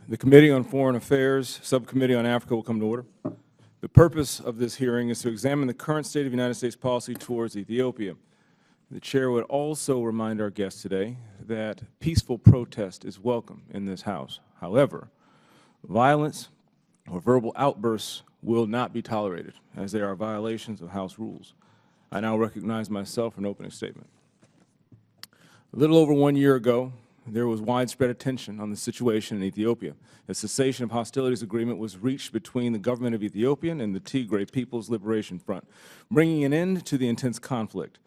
The Committee on Foreign Affairs, Subcommittee on Africa will come to order. The purpose of this hearing is to examine the current state of United States policy towards Ethiopia. The Chair would also remind our guests today that peaceful protest is welcome in this House. However, violence or verbal outbursts will not be tolerated, as they are violations of House rules. I now recognize myself for an opening statement. A little over 1 year ago, there was widespread attention on the situation in Ethiopia. A cessation of hostilities agreement was reached between the government of Ethiopia and the Tigray People's Liberation Front, bringing an end to the intense conflict.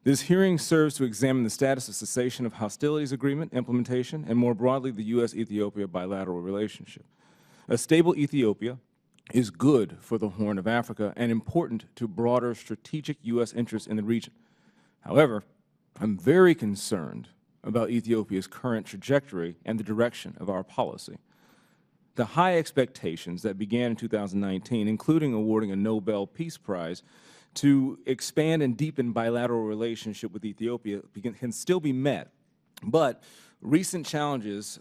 This hearing serves to examine the status of cessation of hostilities agreement implementation and more broadly the U.S.-Ethiopia bilateral relationship. A stable Ethiopia is good for the Horn of Africa and important to broader strategic U.S. interests in the region. However, I'm very concerned about Ethiopia's current trajectory and the direction of our policy. The high expectations that began in 2019, including awarding a Nobel Peace Prize to expand and deepen bilateral relationship with Ethiopia, can still be met. But recent challenges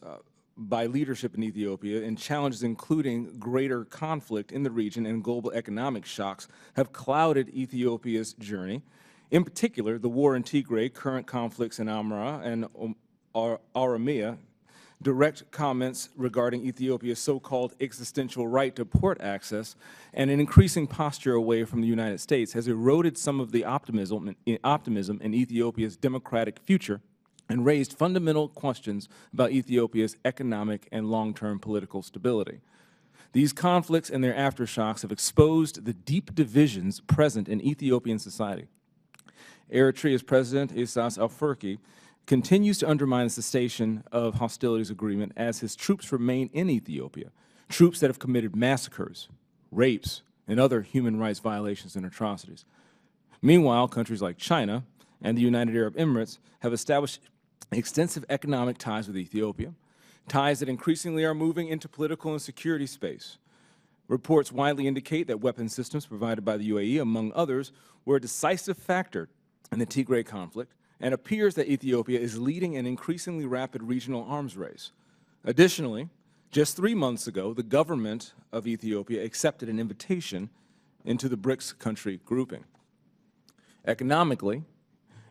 by leadership in Ethiopia and challenges including greater conflict in the region and global economic shocks have clouded Ethiopia's journey. In particular, the war in Tigray, current conflicts in Amhara and Oromia, direct comments regarding Ethiopia's so-called existential right to port access, and an increasing posture away from the United States has eroded some of the optimism in Ethiopia's democratic future and raised fundamental questions about Ethiopia's economic and long-term political stability. These conflicts and their aftershocks have exposed the deep divisions present in Ethiopian society. Eritrea's President Isaias Afwerki continues to undermine the cessation of hostilities agreement as his troops remain in Ethiopia, troops that have committed massacres, rapes, and other human rights violations and atrocities. Meanwhile, countries like China and the United Arab Emirates have established extensive economic ties with Ethiopia, ties that increasingly are moving into political and security space. Reports widely indicate that weapon systems provided by the UAE, among others, were a decisive factor in the Tigray conflict, and appears that Ethiopia is leading an increasingly rapid regional arms race. Additionally, just 3 months ago, the government of Ethiopia accepted an invitation into the BRICS country grouping. Economically,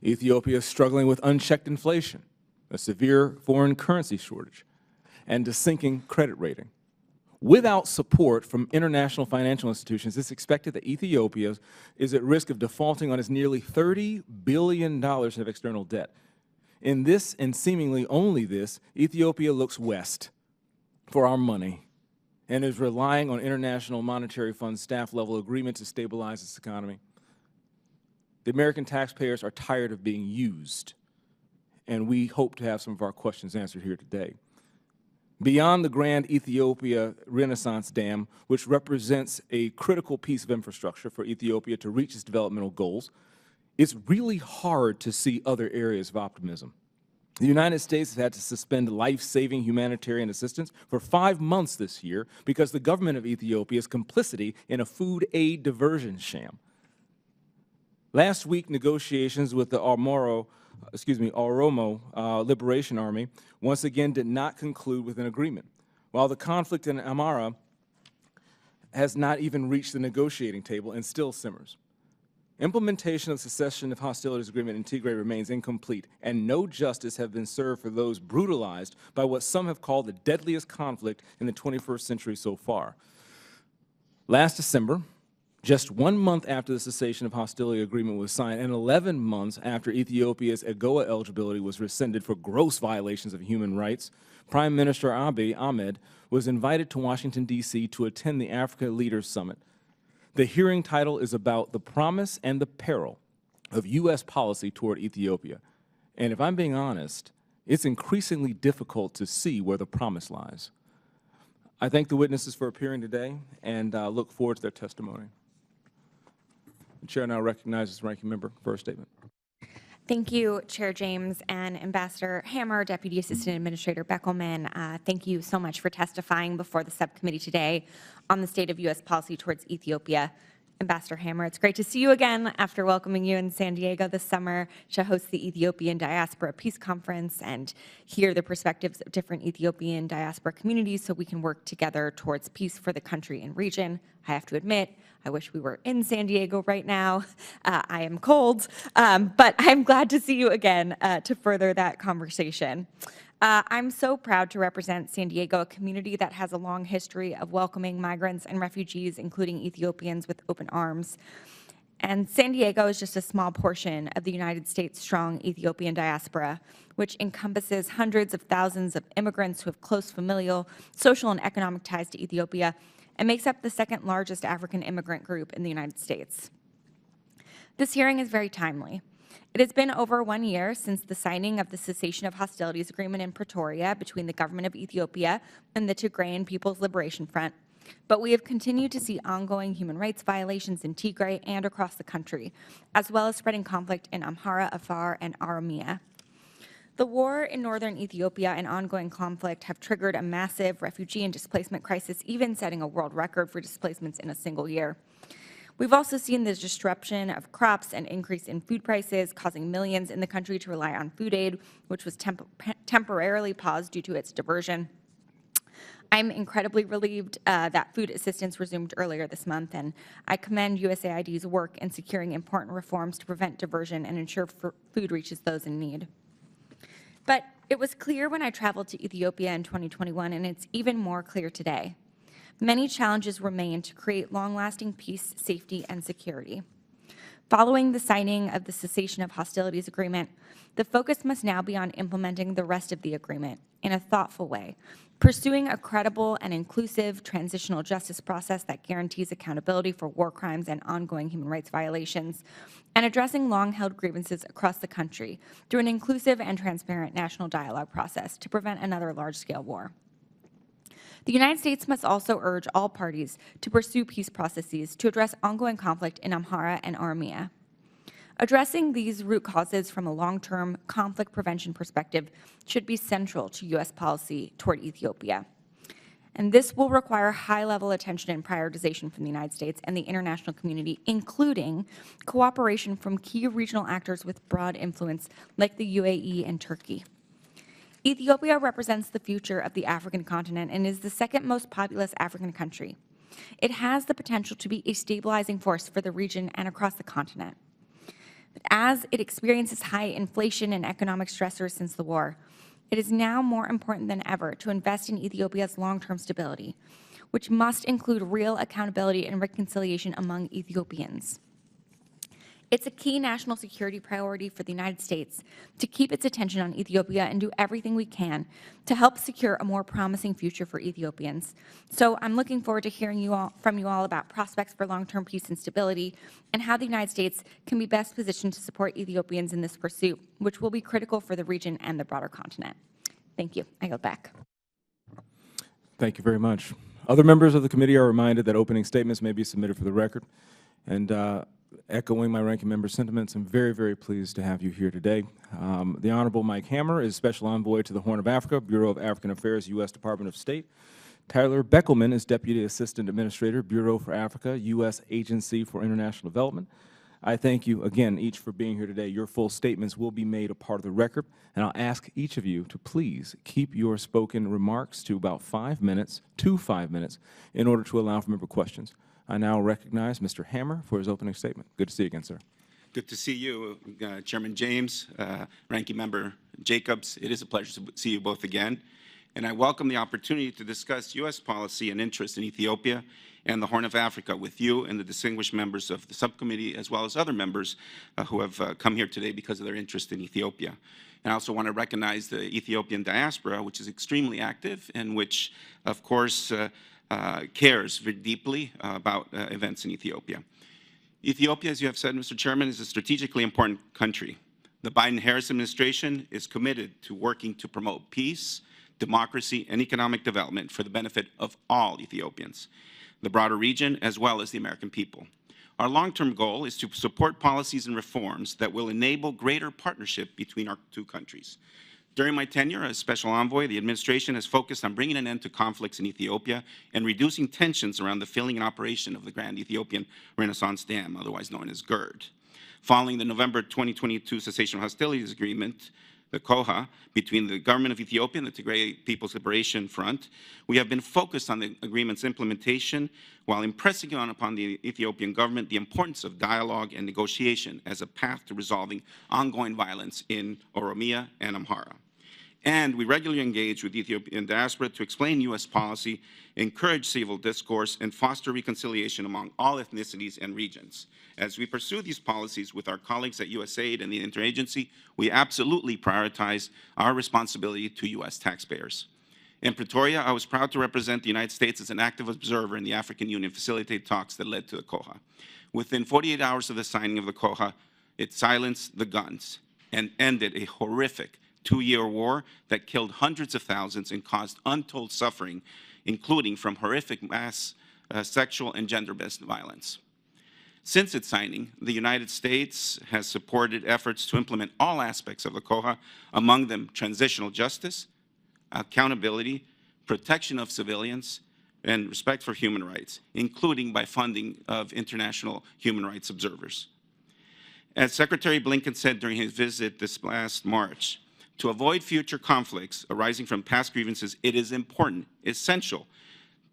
Ethiopia is struggling with unchecked inflation, a severe foreign currency shortage, and a sinking credit rating. Without support from international financial institutions, it's expected that Ethiopia is at risk of defaulting on its nearly $30 billion of external debt. In this, and seemingly only this, Ethiopia looks west for our money and is relying on International Monetary Fund staff-level agreement to stabilize its economy. The American taxpayers are tired of being used, and we hope to have some of our questions answered here today. Beyond the Grand Ethiopia Renaissance Dam, which represents a critical piece of infrastructure for Ethiopia to reach its developmental goals, it's really hard to see other areas of optimism. The United States has had to suspend life-saving humanitarian assistance for 5 months this year because the government of Ethiopia's complicity in a food aid diversion sham. Last week, negotiations with the Oromo Liberation Army once again did not conclude with an agreement, while the conflict in Amhara has not even reached the negotiating table and still simmers. Implementation of the cessation of hostilities agreement in Tigray remains incomplete, and no justice has been served for those brutalized by what some have called the deadliest conflict in the 21st century so far. Last December, just 1 month after the cessation of hostility agreement was signed and 11 months after Ethiopia's AGOA eligibility was rescinded for gross violations of human rights, Prime Minister Abiy Ahmed was invited to Washington, D.C. to attend the Africa Leaders Summit. The hearing title is about the promise and the peril of U.S. policy toward Ethiopia. And if I'm being honest, it's increasingly difficult to see where the promise lies. I thank the witnesses for appearing today and look forward to their testimony. The Chair now recognizes the Ranking Member for a statement. Thank you, Chair James and Ambassador Hammer, Deputy Assistant Administrator Beckelman. Thank you so much for testifying before the subcommittee today on the state of U.S. policy towards Ethiopia. Ambassador Hammer, it's great to see you again after welcoming you in San Diego this summer to host the Ethiopian Diaspora Peace Conference and hear the perspectives of different Ethiopian diaspora communities so we can work together towards peace for the country and region. I have to admit, I wish we were in San Diego right now. I am cold, but I'm glad to see you again to further that conversation. I'm so proud to represent San Diego, a community that has a long history of welcoming migrants and refugees, including Ethiopians, with open arms. And San Diego is just a small portion of the United States' strong Ethiopian diaspora, which encompasses hundreds of thousands of immigrants who have close familial, social, and economic ties to Ethiopia, and makes up the second largest African immigrant group in the United States. This hearing is very timely. It has been over 1 year since the signing of the cessation of hostilities agreement in Pretoria between the government of Ethiopia and the Tigrayan People's Liberation Front, but we have continued to see ongoing human rights violations in Tigray and across the country, as well as spreading conflict in Amhara, Afar, and Oromia. The war in northern Ethiopia and ongoing conflict have triggered a massive refugee and displacement crisis, even setting a world record for displacements in a single year. We've also seen the disruption of crops and increase in food prices, causing millions in the country to rely on food aid, which was temporarily paused due to its diversion. I'm incredibly relieved that food assistance resumed earlier this month, and I commend USAID's work in securing important reforms to prevent diversion and ensure food reaches those in need. But it was clear when I traveled to Ethiopia in 2021, and it's even more clear today. Many challenges remain to create long-lasting peace, safety, and security. Following the signing of the cessation of hostilities agreement, the focus must now be on implementing the rest of the agreement in a thoughtful way, pursuing a credible and inclusive transitional justice process that guarantees accountability for war crimes and ongoing human rights violations, and addressing long-held grievances across the country through an inclusive and transparent national dialogue process to prevent another large-scale war. The United States must also urge all parties to pursue peace processes to address ongoing conflict in Amhara and Oromia. Addressing these root causes from a long-term conflict prevention perspective should be central to U.S. policy toward Ethiopia. And this will require high-level attention and prioritization from the United States and the international community, including cooperation from key regional actors with broad influence like the UAE and Turkey. Ethiopia represents the future of the African continent and is the second most populous African country. It has the potential to be a stabilizing force for the region and across the continent. But as it experiences high inflation and economic stressors since the war, it is now more important than ever to invest in Ethiopia's long-term stability, which must include real accountability and reconciliation among Ethiopians. It's a key national security priority for the United States to keep its attention on Ethiopia and do everything we can to help secure a more promising future for Ethiopians. So I'm looking forward to hearing from you all about prospects for long-term peace and stability and how the United States can be best positioned to support Ethiopians in this pursuit, which will be critical for the region and the broader continent. Thank you. I yield back. Thank you very much. Other members of the committee are reminded that opening statements may be submitted for the record. And echoing my ranking member's sentiments, I'm very, very pleased to have you here today. The Honorable Mike Hammer is Special Envoy to the Horn of Africa, Bureau of African Affairs, U.S. Department of State. Tyler Beckelman is Deputy Assistant Administrator, Bureau for Africa, U.S. Agency for International Development. I thank you again each for being here today. Your full statements will be made a part of the record, and I'll ask each of you to please keep your spoken remarks to about 5 minutes, in order to allow for member questions. I now recognize Mr. Hammer for his opening statement. Good to see you again, sir. Good to see you, Chairman James, Ranking Member Jacobs. It is a pleasure to see you both again. And I welcome the opportunity to discuss U.S. policy and interest in Ethiopia and the Horn of Africa with you and the distinguished members of the subcommittee, as well as other members who have come here today because of their interest in Ethiopia. And I also want to recognize the Ethiopian diaspora, which is extremely active and which, of course, cares very deeply about events in Ethiopia. Ethiopia, as you have said, Mr. Chairman, is a strategically important country. The Biden-Harris administration is committed to working to promote peace, democracy, and economic development for the benefit of all Ethiopians, the broader region, as well as the American people. Our long-term goal is to support policies and reforms that will enable greater partnership between our two countries. During my tenure as Special Envoy, the administration has focused on bringing an end to conflicts in Ethiopia and reducing tensions around the filling and operation of the Grand Ethiopian Renaissance Dam, otherwise known as GERD. Following the November 2022 Cessation of Hostilities Agreement, the KOHA, between the government of Ethiopia and the Tigray People's Liberation Front, we have been focused on the agreement's implementation while impressing upon the Ethiopian government the importance of dialogue and negotiation as a path to resolving ongoing violence in Oromia and Amhara. And we regularly engage with the Ethiopian diaspora to explain U.S. policy, encourage civil discourse, and foster reconciliation among all ethnicities and regions. As we pursue these policies with our colleagues at USAID and the interagency, we absolutely prioritize our responsibility to U.S. taxpayers. In Pretoria, I was proud to represent the United States as an active observer in the African Union facilitated talks that led to the KOHA. Within 48 hours of the signing of the KOHA, it silenced the guns and ended a horrific two-year war that killed hundreds of thousands and caused untold suffering, including from horrific mass sexual and gender-based violence. Since its signing, the United States has supported efforts to implement all aspects of the KOHA, among them transitional justice, accountability, protection of civilians, and respect for human rights, including by funding of international human rights observers. As Secretary Blinken said during his visit this last March, to avoid future conflicts arising from past grievances, it is important, essential,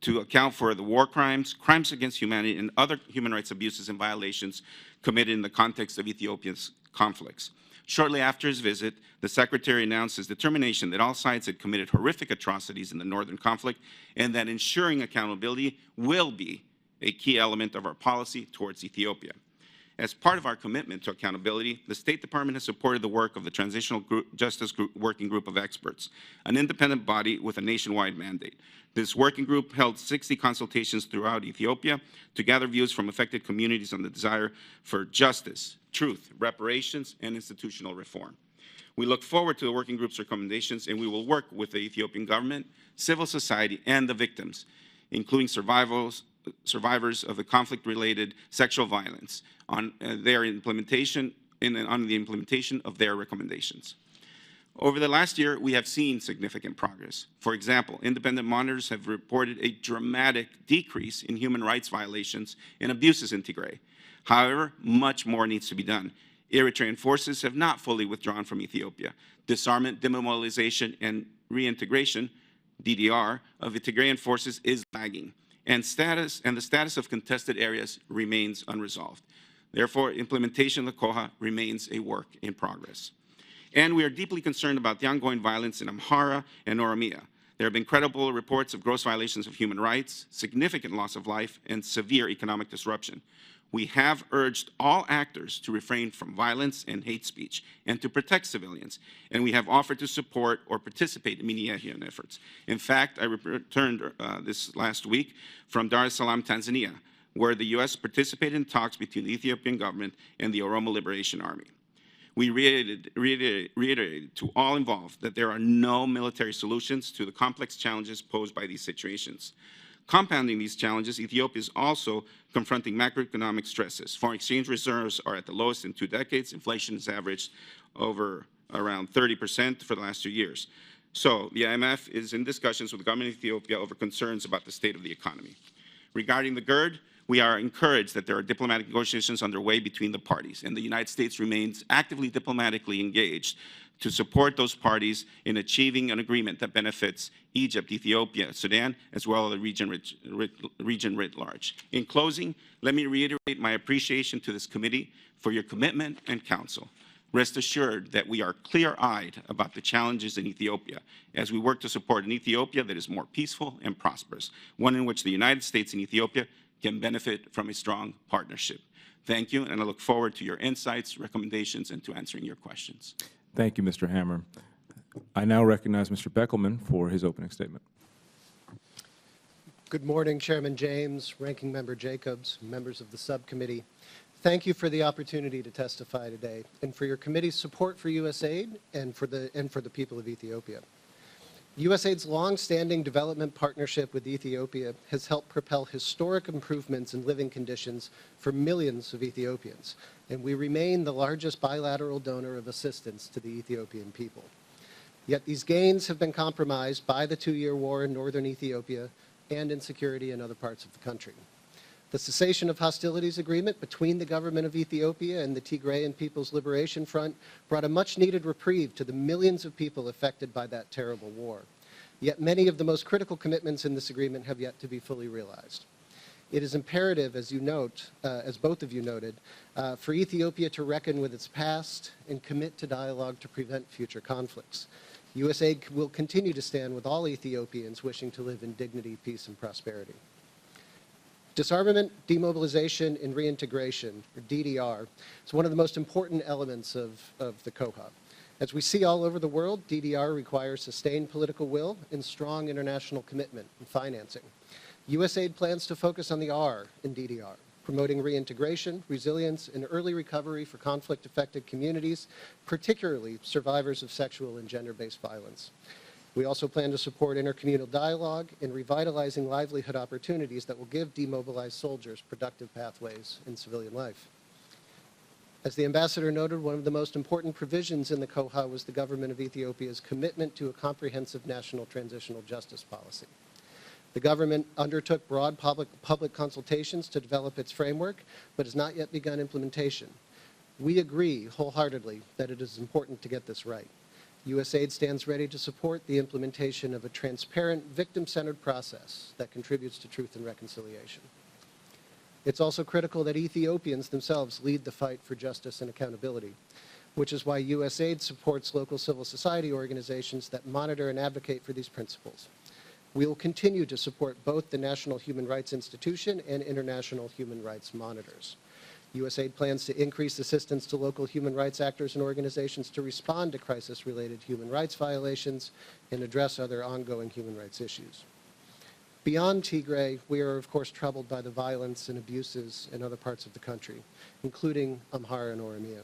to account for the war crimes, crimes against humanity, and other human rights abuses and violations committed in the context of Ethiopia's conflicts. Shortly after his visit, the Secretary announced his determination that all sides had committed horrific atrocities in the northern conflict and that ensuring accountability will be a key element of our policy towards Ethiopia. As part of our commitment to accountability, the State Department has supported the work of the Transitional Justice Working Group of Experts, an independent body with a nationwide mandate. This working group held 60 consultations throughout Ethiopia to gather views from affected communities on the desire for justice, truth, reparations, and institutional reform. We look forward to the working group's recommendations, and we will work with the Ethiopian government, civil society, and the victims, including survivors of the conflict-related sexual violence, on their implementation and on the implementation of their recommendations. Over the last year, we have seen significant progress. For example, independent monitors have reported a dramatic decrease in human rights violations and abuses in Tigray. However, much more needs to be done. Eritrean forces have not fully withdrawn from Ethiopia. Disarmament, demobilization, and reintegration, DDR, of the Tigrayan forces is lagging, and the status of contested areas remains unresolved. Therefore, implementation of the KOHA remains a work in progress. And we are deeply concerned about the ongoing violence in Amhara and Oromia. There have been credible reports of gross violations of human rights, significant loss of life, and severe economic disruption. We have urged all actors to refrain from violence and hate speech and to protect civilians, and we have offered to support or participate in mediation efforts. In fact, I returned this last week from Dar es Salaam, Tanzania, where the U.S. participated in talks between the Ethiopian government and the Oromo Liberation Army. We reiterated to all involved that there are no military solutions to the complex challenges posed by these situations. Compounding these challenges, Ethiopia is also confronting macroeconomic stresses. Foreign exchange reserves are at the lowest in 2 decades. Inflation has averaged over around 30% for the last 2 years. So the IMF is in discussions with the government of Ethiopia over concerns about the state of the economy. Regarding the GERD, we are encouraged that there are diplomatic negotiations underway between the parties, and the United States remains actively diplomatically engaged to support those parties in achieving an agreement that benefits Egypt, Ethiopia, Sudan, as well as the region writ large. In closing, let me reiterate my appreciation to this committee for your commitment and counsel. Rest assured that we are clear-eyed about the challenges in Ethiopia as we work to support an Ethiopia that is more peaceful and prosperous, one in which the United States and Ethiopia can benefit from a strong partnership. Thank you, and I look forward to your insights, recommendations, and to answering your questions. Thank you, Mr. Hammer. I now recognize Mr. Beckelman for his opening statement. Good morning, Chairman James, Ranking Member Jacobs, members of the subcommittee. Thank you for the opportunity to testify today and for your committee's support for USAID and for the people of Ethiopia. USAID's long-standing development partnership with Ethiopia has helped propel historic improvements in living conditions for millions of Ethiopians, and we remain the largest bilateral donor of assistance to the Ethiopian people. Yet these gains have been compromised by the 2-year war in northern Ethiopia and insecurity in other parts of the country. The cessation of hostilities agreement between the government of Ethiopia and the Tigrayan People's Liberation Front brought a much-needed reprieve to the millions of people affected by that terrible war. Yet many of the most critical commitments in this agreement have yet to be fully realized. It is imperative, as you note, as both of you noted, for Ethiopia to reckon with its past and commit to dialogue to prevent future conflicts. USAID will continue to stand with all Ethiopians wishing to live in dignity, peace, and prosperity. Disarmament, demobilization, and reintegration, or DDR, is one of the most important elements of the COHA. As we see all over the world, DDR requires sustained political will and strong international commitment and financing. USAID plans to focus on the R in DDR, promoting reintegration, resilience, and early recovery for conflict-affected communities, particularly survivors of sexual and gender-based violence. We also plan to support intercommunal dialogue and revitalizing livelihood opportunities that will give demobilized soldiers productive pathways in civilian life. As the ambassador noted, one of the most important provisions in the COHA was the government of Ethiopia's commitment to a comprehensive national transitional justice policy. The government undertook broad public consultations to develop its framework, but has not yet begun implementation. We agree wholeheartedly that it is important to get this right. USAID stands ready to support the implementation of a transparent, victim-centered process that contributes to truth and reconciliation. It's also critical that Ethiopians themselves lead the fight for justice and accountability, which is why USAID supports local civil society organizations that monitor and advocate for these principles. We will continue to support both the National Human Rights Institution and international human rights monitors. USAID plans to increase assistance to local human rights actors and organizations to respond to crisis-related human rights violations and address other ongoing human rights issues. Beyond Tigray, we are of course troubled by the violence and abuses in other parts of the country, including Amhara and Oromia.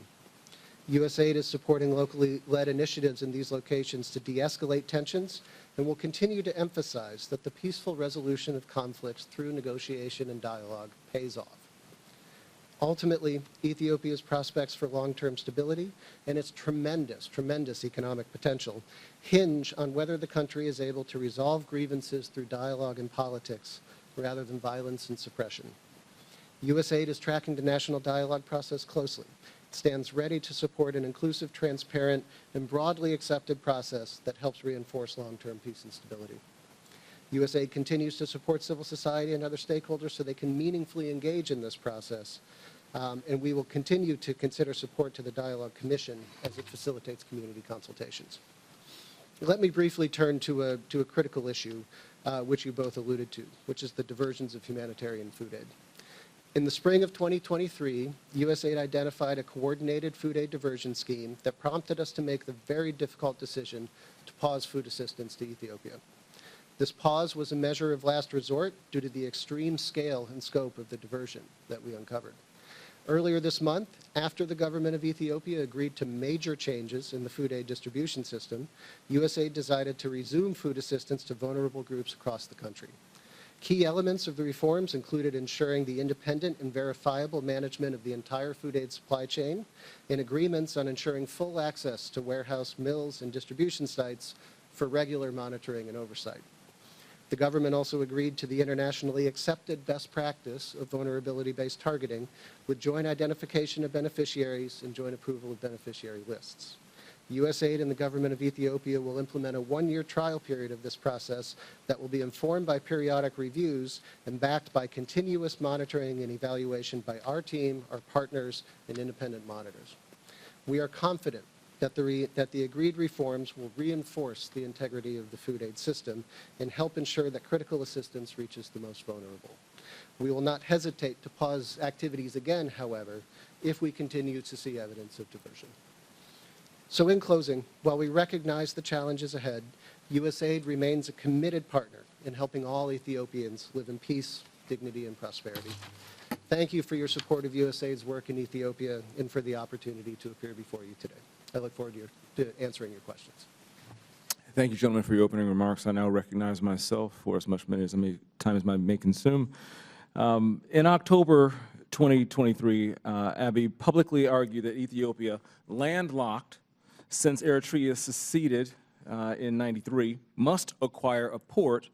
USAID is supporting locally led initiatives in these locations to de-escalate tensions and will continue to emphasize that the peaceful resolution of conflicts through negotiation and dialogue pays off. Ultimately, Ethiopia's prospects for long-term stability and its tremendous economic potential hinge on whether the country is able to resolve grievances through dialogue and politics rather than violence and suppression. USAID is tracking the national dialogue process closely. It stands ready to support an inclusive, transparent, and broadly accepted process that helps reinforce long-term peace and stability. USAID continues to support civil society and other stakeholders so they can meaningfully engage in this process, and we will continue to consider support to the Dialogue Commission as it facilitates community consultations. Let me briefly turn to a critical issue, which you both alluded to, which is the diversions of humanitarian food aid. In the spring of 2023, USAID identified a coordinated food aid diversion scheme that prompted us to make the very difficult decision to pause food assistance to Ethiopia. This pause was a measure of last resort due to the extreme scale and scope of the diversion that we uncovered. Earlier this month, after the government of Ethiopia agreed to major changes in the food aid distribution system, USAID decided to resume food assistance to vulnerable groups across the country. Key elements of the reforms included ensuring the independent and verifiable management of the entire food aid supply chain and agreements on ensuring full access to warehouse, mills, and distribution sites for regular monitoring and oversight. The government also agreed to the internationally accepted best practice of vulnerability-based targeting with joint identification of beneficiaries and joint approval of beneficiary lists. USAID and the government of Ethiopia will implement a one-year trial period of this process that will be informed by periodic reviews and backed by continuous monitoring and evaluation by our team, our partners, and independent monitors. We are confident that the agreed reforms will reinforce the integrity of the food aid system and help ensure that critical assistance reaches the most vulnerable. We will not hesitate to pause activities again, however, if we continue to see evidence of diversion. So in closing, while we recognize the challenges ahead, USAID remains a committed partner in helping all Ethiopians live in peace, dignity, and prosperity. Thank you for your support of USAID's work in Ethiopia and for the opportunity to appear before you today. I look forward to answering your questions. Thank you, gentlemen, for your opening remarks. I now recognize myself for as much time as I may consume. In October 2023, Abiy publicly argued that Ethiopia landlocked since Eritrea seceded in '93 must acquire a port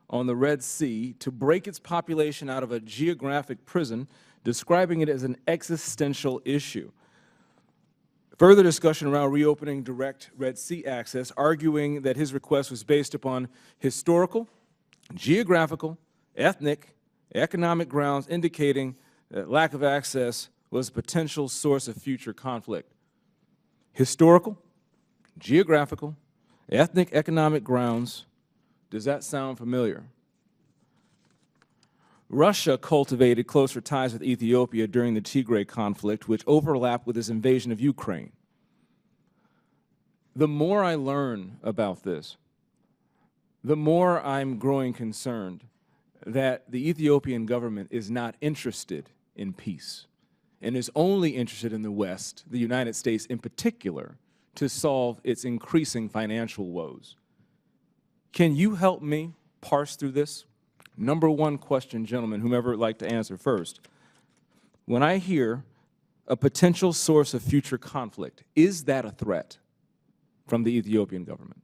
on the Red Sea to break its population out of a geographic prison, describing it as an existential issue. Further discussion around reopening direct Red Sea access, arguing that his request was based upon historical, geographical, ethnic, economic grounds, indicating that lack of access was a potential source of future conflict. Historical, geographical, ethnic, economic grounds. Does that sound familiar? Russia cultivated closer ties with Ethiopia during the Tigray conflict, which overlapped with its invasion of Ukraine. The more I learn about this, the more I'm growing concerned that the Ethiopian government is not interested in peace and is only interested in the West, the United States in particular, to solve its increasing financial woes. Can you help me parse through this? Number one question, gentlemen, whomever would like to answer first. When I hear a potential source of future conflict, is that a threat from the Ethiopian government?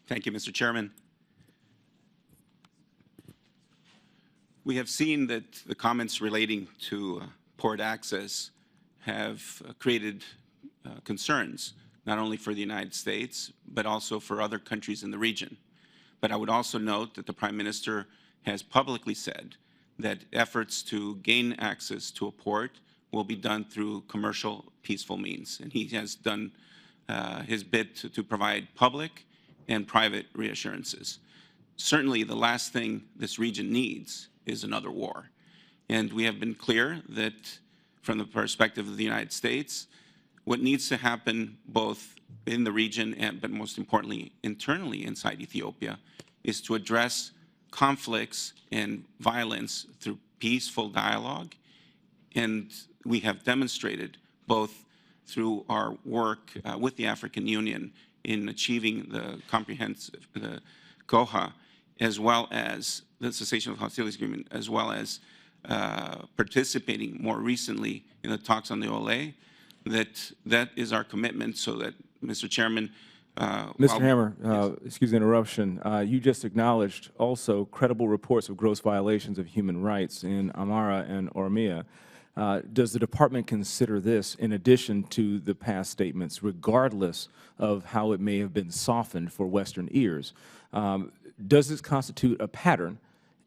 Thank you, Mr. Chairman. We have seen that the comments relating to port access have created concerns, not only for the United States, but also for other countries in the region. But I would also note that the Prime Minister has publicly said that efforts to gain access to a port will be done through commercial, peaceful means. And he has done his bit to provide public and private reassurances. Certainly, the last thing this region needs is another war. And we have been clear that from the perspective of the United States, what needs to happen both in the region and, but most importantly, internally inside Ethiopia, is to address conflicts and violence through peaceful dialogue. And we have demonstrated both through our work with the African Union in achieving the comprehensive, the COHA, as well as the cessation of hostilities agreement, as well as participating more recently in the talks on the OLA, that is our commitment, so that, Mr. Chairman. Mr. Hammer, excuse the interruption. You just acknowledged also credible reports of gross violations of human rights in Amhara and Oromia. Does the department consider this, in addition to the past statements, regardless of how it may have been softened for Western ears? Does this constitute a pattern,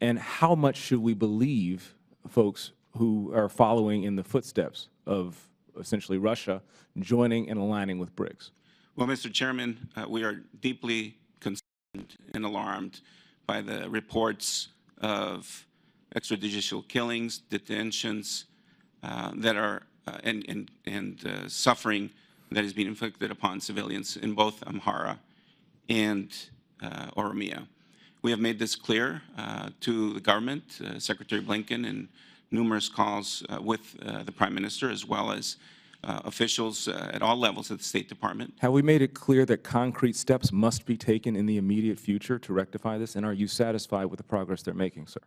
and how much should we believe folks who are following in the footsteps of essentially Russia joining and aligning with BRICS? Well, Mr. Chairman, we are deeply concerned and alarmed by the reports of extrajudicial killings, detentions that are and suffering that is being inflicted upon civilians in both Amhara and Oromia. We have made this clear to the government, Secretary Blinken, in numerous calls with the Prime Minister, as well as officials at all levels of the State Department. Have we made it clear that concrete steps must be taken in the immediate future to rectify this, and are you satisfied with the progress they're making, sir?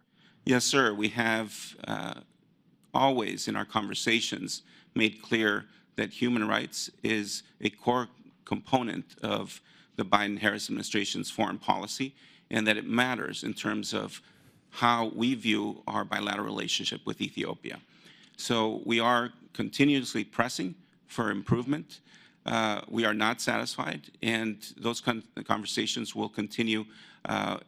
Yes, sir. We have always in our conversations made clear that human rights is a core component of the Biden-Harris administration's foreign policy, and that it matters in terms of how we view our bilateral relationship with Ethiopia. So we are continuously pressing for improvement. We are not satisfied, and those conversations will continue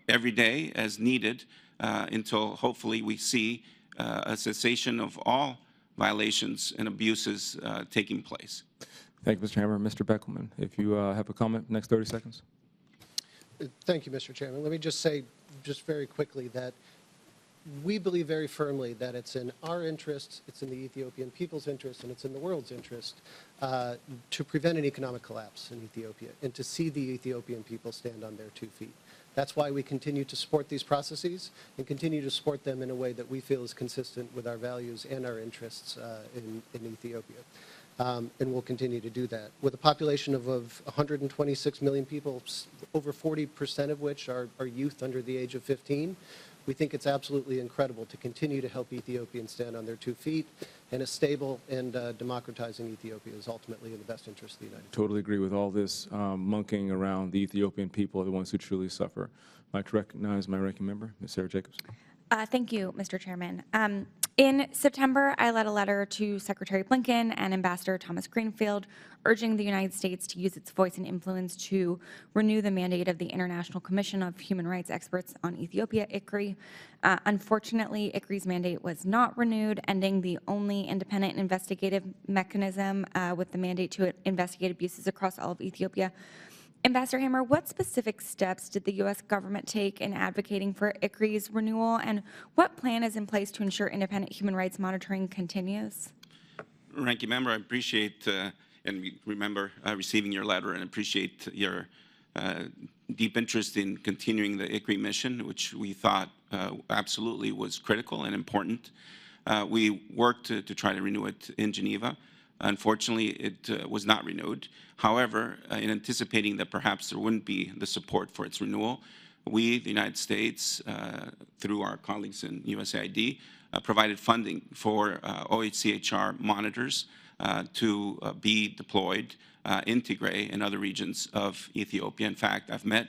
every day as needed until hopefully we see a cessation of all violations and abuses taking place. Thank you, Mr. Hammer. Mr. Beckelman, if you have a comment, next 30 seconds. Thank you, Mr. Chairman. Let me just say, just very quickly, that we believe very firmly that it's in our interest, it's in the Ethiopian people's interest, and it's in the world's interest to prevent an economic collapse in Ethiopia and to see the Ethiopian people stand on their 2 feet. That's why we continue to support these processes and continue to support them in a way that we feel is consistent with our values and our interests in Ethiopia. And we'll continue to do that. With a population of 126 million people, over 40% of which are youth under the age of 15, We think it's absolutely incredible to continue to help Ethiopians stand on their 2 feet, and a stable and democratizing Ethiopia is ultimately in the best interest of the United States. Totally agree with all this monkeying around. The Ethiopian people are the ones who truly suffer. I'd like to recognize my ranking member, Ms. Sarah Jacobs. Thank you, Mr. Chairman. In September, I led a letter to Secretary Blinken and Ambassador Thomas Greenfield urging the United States to use its voice and influence to renew the mandate of the International Commission of Human Rights Experts on Ethiopia, ICRI. Unfortunately, ICRI's mandate was not renewed, ending the only independent investigative mechanism with the mandate to investigate abuses across all of Ethiopia. Ambassador Hammer, what specific steps did the U.S. government take in advocating for ICRI's renewal, and what plan is in place to ensure independent human rights monitoring continues? Ranking Member, I appreciate and we remember receiving your letter and appreciate your deep interest in continuing the ICRI mission, which we thought absolutely was critical and important. We worked to try to renew it in Geneva. Unfortunately, it was not renewed. However, in anticipating that perhaps there wouldn't be the support for its renewal, we, the United States, through our colleagues in USAID, provided funding for OHCHR monitors to be deployed in Tigray and other regions of Ethiopia. In fact, I've met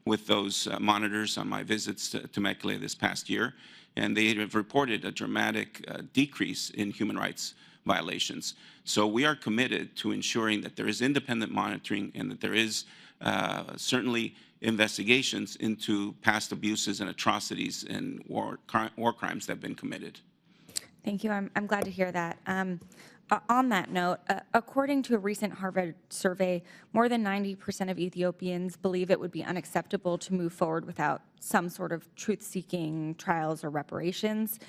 with those monitors on my visits to Mekele this past year, and they have reported a dramatic decrease in human rights violations. So we are committed to ensuring that there is independent monitoring and that there is certainly investigations into past abuses and atrocities and war crimes that have been committed. Thank you. I'm glad to hear that. On that note, according to a recent Harvard survey, more than 90% of Ethiopians believe it would be unacceptable to move forward without some sort of truth-seeking trials or reparations.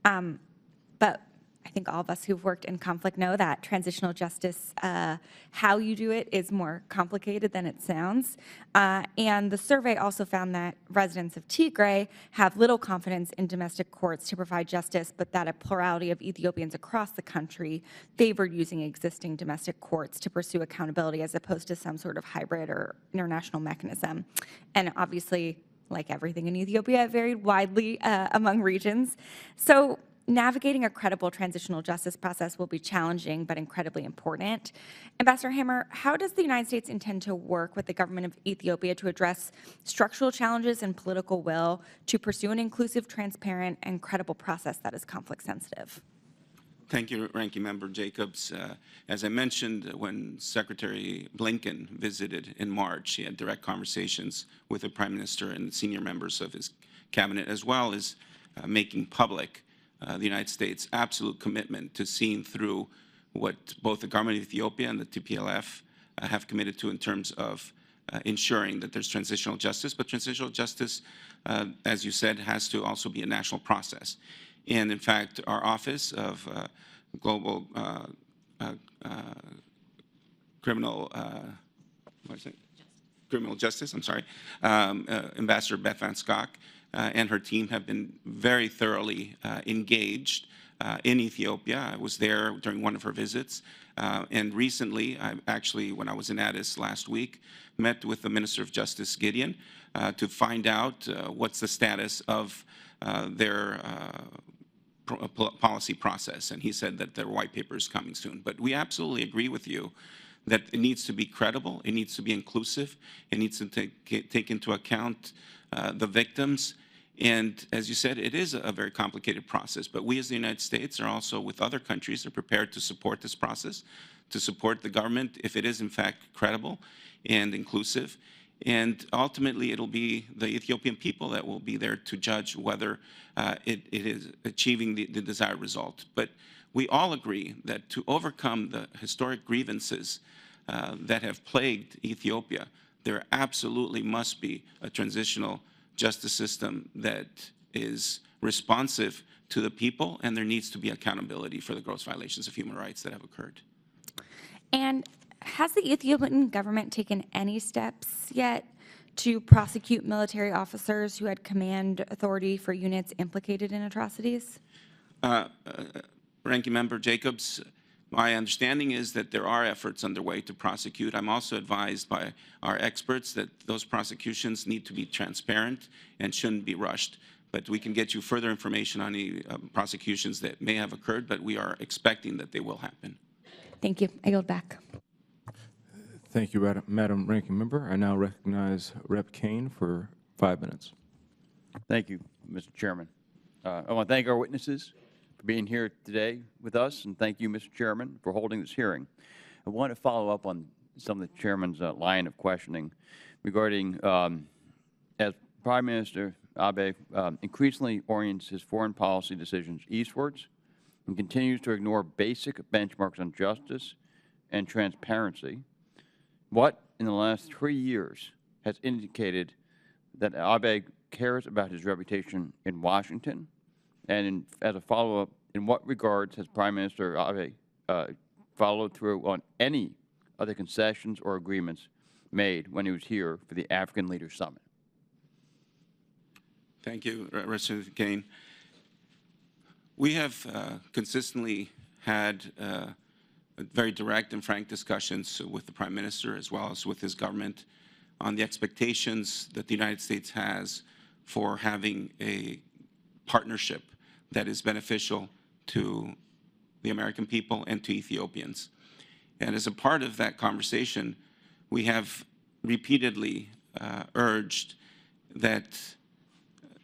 But I think all of us who've worked in conflict know that transitional justice, how you do it is more complicated than it sounds. And the survey also found that residents of Tigray have little confidence in domestic courts to provide justice, but that a plurality of Ethiopians across the country favored using existing domestic courts to pursue accountability as opposed to some sort of hybrid or international mechanism. And obviously, like everything in Ethiopia, it varied widely among regions. So navigating a credible transitional justice process will be challenging but incredibly important. Ambassador Hammer, how does the United States intend to work with the government of Ethiopia to address structural challenges and political will to pursue an inclusive, transparent, and credible process that is conflict sensitive? Thank you, Ranking Member Jacobs. As I mentioned, when Secretary Blinken visited in March, he had direct conversations with the Prime Minister and the senior members of his cabinet, as well as making public the United States' absolute commitment to seeing through what both the government of Ethiopia and the TPLF have committed to in terms of ensuring that there's transitional justice. But transitional justice, as you said, has to also be a national process. And in fact, our Office of Global Criminal Justice, Ambassador Beth Van Schok, and her team have been very thoroughly engaged in Ethiopia. I was there during one of her visits. And recently, when I was in Addis last week, met with the Minister of Justice, Gideon, to find out what's the status of their policy process. And he said that their white paper is coming soon. But we absolutely agree with you that it needs to be credible, it needs to be inclusive, it needs to take into account the victims. And as you said, it is a very complicated process, but we as the United States are also, with other countries, are prepared to support this process, to support the government if it is in fact credible and inclusive. And ultimately, it'll be the Ethiopian people that will be there to judge whether it is achieving the desired result. But we all agree that to overcome the historic grievances that have plagued Ethiopia, there absolutely must be a transitional justice system that is responsive to the people, and there needs to be accountability for the gross violations of human rights that have occurred. And has the Ethiopian government taken any steps yet to prosecute military officers who had command authority for units implicated in atrocities? Ranking Member Jacobs, my understanding is that there are efforts underway to prosecute. I'm also advised by our experts that those prosecutions need to be transparent and shouldn't be rushed. but we can get you further information on any prosecutions that may have occurred, but we are expecting that they will happen. Thank you. I yield back. Thank you, Madam Ranking Member. I now recognize Rep. Kane for 5 minutes. Thank you, Mr. Chairman. I want to thank our witnesses for being here today with us, and thank you, Mr. Chairman, for holding this hearing. I want to follow up on some of the Chairman's line of questioning regarding, as Prime Minister Abe increasingly orients his foreign policy decisions eastwards and continues to ignore basic benchmarks on justice and transparency, what in the last 3 years has indicated that Abe cares about his reputation in Washington? And as a follow-up, in what regards has Prime Minister Abe followed through on any other concessions or agreements made when he was here for the African Leaders Summit? Thank you, Representative Kane. We have consistently had very direct and frank discussions with the Prime Minister as well as with his government on the expectations that the United States has for having a partnership that is beneficial to the American people and to Ethiopians. And as a part of that conversation, we have repeatedly urged that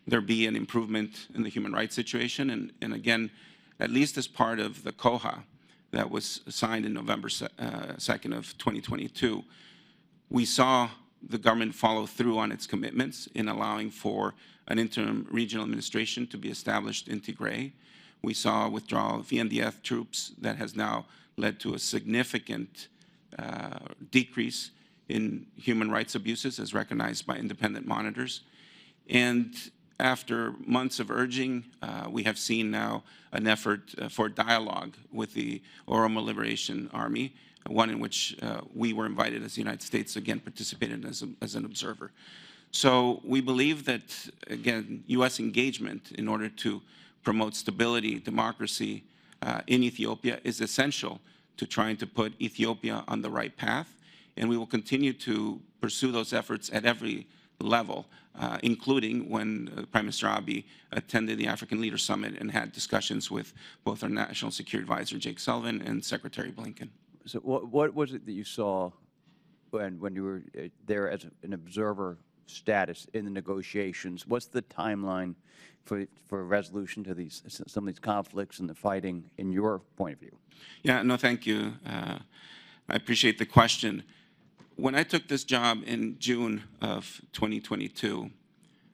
there be an improvement in the human rights situation. And again, at least as part of the COHA that was signed in November 2nd of 2022, we saw the government follow through on its commitments in allowing for an interim regional administration to be established in Tigray. We saw withdrawal of VNDF troops that has now led to a significant decrease in human rights abuses as recognized by independent monitors. And after months of urging, we have seen now an effort for dialogue with the Oromo Liberation Army, one in which we were invited as the United States, again, participated as an observer. So we believe that, again, U.S. engagement in order to promote stability, democracy in Ethiopia is essential to trying to put Ethiopia on the right path. And we will continue to pursue those efforts at every level, including when Prime Minister Abiy attended the African Leaders Summit and had discussions with both our National Security Advisor, Jake Sullivan, and Secretary Blinken. So what was it that you saw when you were there as an observer status in the negotiations? What's the timeline for resolution to some of these conflicts and the fighting in your point of view? Yeah, no, thank you. I appreciate the question. When I took this job in June of 2022,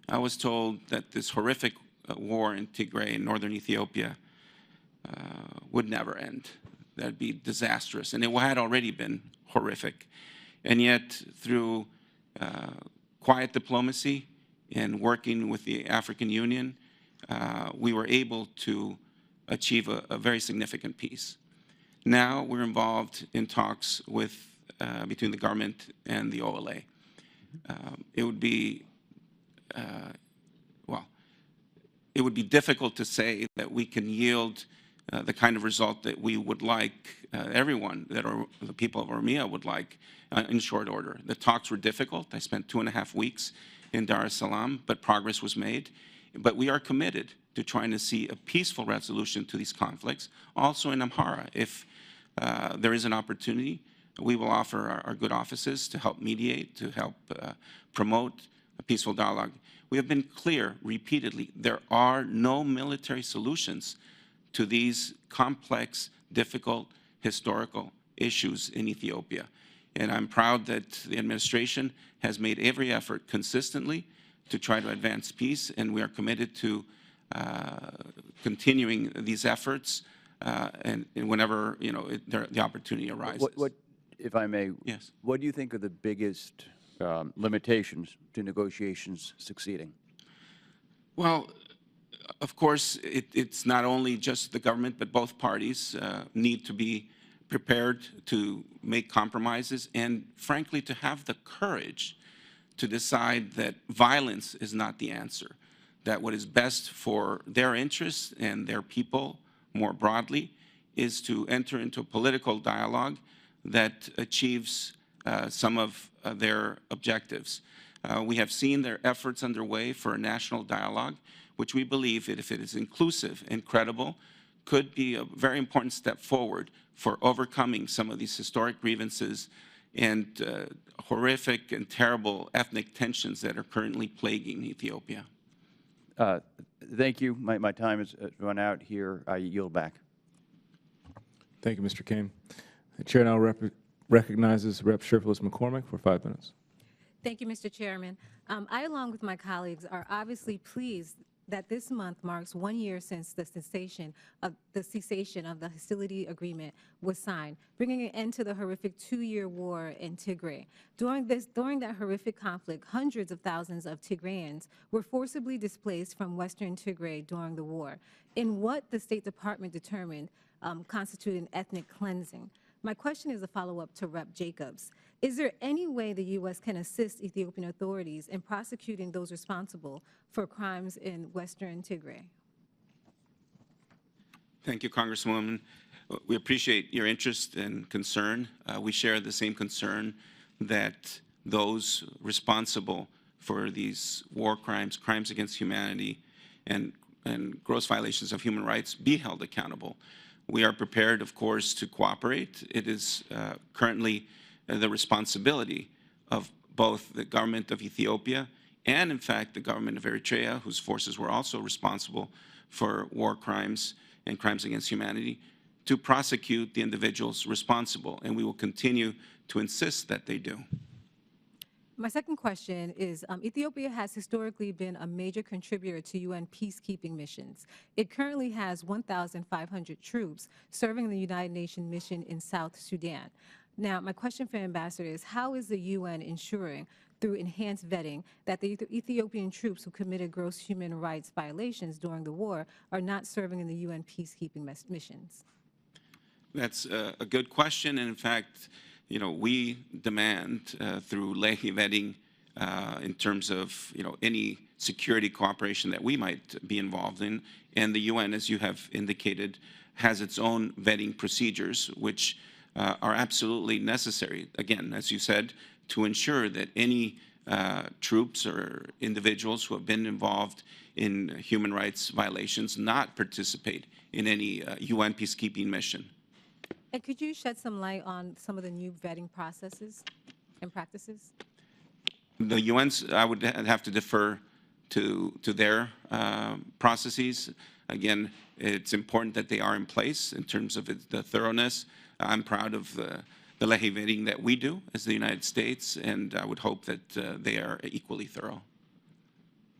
I was told that this horrific war in Tigray in northern Ethiopia would never end. That'd be disastrous, and it had already been horrific. And yet, through quiet diplomacy and working with the African Union, we were able to achieve a very significant peace. Now we're involved in talks with between the government and the OLA. It would be, it would be difficult to say that we can yield the kind of result that we would like, everyone, the people of Oromia would like, in short order. The talks were difficult. I spent 2.5 weeks in Dar es Salaam, but progress was made. But we are committed to trying to see a peaceful resolution to these conflicts, also in Amhara. If there is an opportunity, we will offer our good offices to help mediate, to help promote a peaceful dialogue. We have been clear repeatedly, there are no military solutions to these complex, difficult, historical issues in Ethiopia. And I'm proud that the administration has made every effort consistently to try to advance peace, and we are committed to continuing these efforts and whenever the opportunity arises. If I may, yes. What do you think are the biggest limitations to negotiations succeeding? Well, of course, it's not only just the government, but both parties need to be prepared to make compromises and, frankly, to have the courage to decide that violence is not the answer, that what is best for their interests and their people more broadly is to enter into a political dialogue that achieves some of their objectives. We have seen their efforts underway for a national dialogue. which we believe, if it is inclusive and credible, could be a very important step forward for overcoming some of these historic grievances and horrific and terrible ethnic tensions that are currently plaguing Ethiopia. Thank you. My time has run out here. I yield back. Thank you, Mr. Kane. The chair now recognizes Rep. Sherflis McCormick for 5 minutes. Thank you, Mr. Chairman. I, along with my colleagues, are obviously pleased that this month marks 1 year since the cessation of the hostility agreement was signed, bringing an end to the horrific 2-year war in Tigray. During that horrific conflict, hundreds of thousands of Tigrayans were forcibly displaced from western Tigray during the war, in what the State Department determined constituted an ethnic cleansing. My question is a follow-up to Rep. Jacobs. Is there any way the U.S. can assist Ethiopian authorities in prosecuting those responsible for crimes in western Tigray? Thank you, Congresswoman. We appreciate your interest and concern. We share the same concern that those responsible for these war crimes, crimes against humanity, and gross violations of human rights be held accountable. We are prepared, of course, to cooperate. It is currently the responsibility of both the government of Ethiopia and, in fact, the government of Eritrea, whose forces were also responsible for war crimes and crimes against humanity, to prosecute the individuals responsible, and we will continue to insist that they do. My second question is, Ethiopia has historically been a major contributor to UN peacekeeping missions. It currently has 1,500 troops serving the United Nations mission in South Sudan. Now, my question for Ambassador is, how is the UN ensuring, through enhanced vetting, that the Ethiopian troops who committed gross human rights violations during the war are not serving in the UN peacekeeping missions? That's a good question, and in fact, you know, we demand through Lehi vetting in terms of, you know, any security cooperation that we might be involved in, and the UN, as you have indicated, has its own vetting procedures, which are absolutely necessary, again, as you said, to ensure that any troops or individuals who have been involved in human rights violations not participate in any UN peacekeeping mission. And could you shed some light on some of the new vetting processes and practices? The UN's, I would have to defer to their processes. Again, it's important that they are in place in terms of the thoroughness. I'm proud of the Lehi vetting that we do as the United States, and I would hope that they are equally thorough.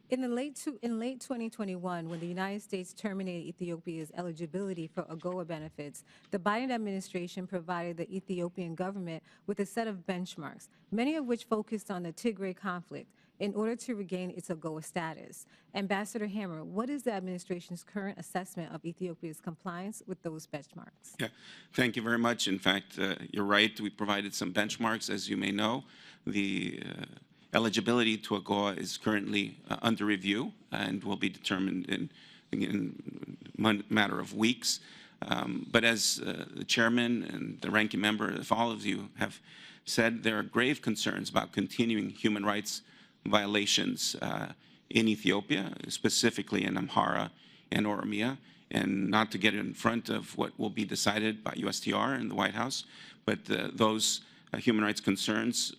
In late 2021, when the United States terminated Ethiopia's eligibility for AGOA benefits, the Biden administration provided the Ethiopian government with a set of benchmarks, many of which focused on the Tigray conflict, in order to regain its AGOA status. Ambassador Hammer, what is the administration's current assessment of Ethiopia's compliance with those benchmarks? Yeah, thank you very much. In fact, you're right. We provided some benchmarks, as you may know. The eligibility to AGOA is currently under review and will be determined in a matter of weeks. But as the chairman and the ranking member, if all of you have said, there are grave concerns about continuing human rights violations in Ethiopia, specifically in Amhara and Oromia, and not to get in front of what will be decided by USTR and the White House, but those human rights concerns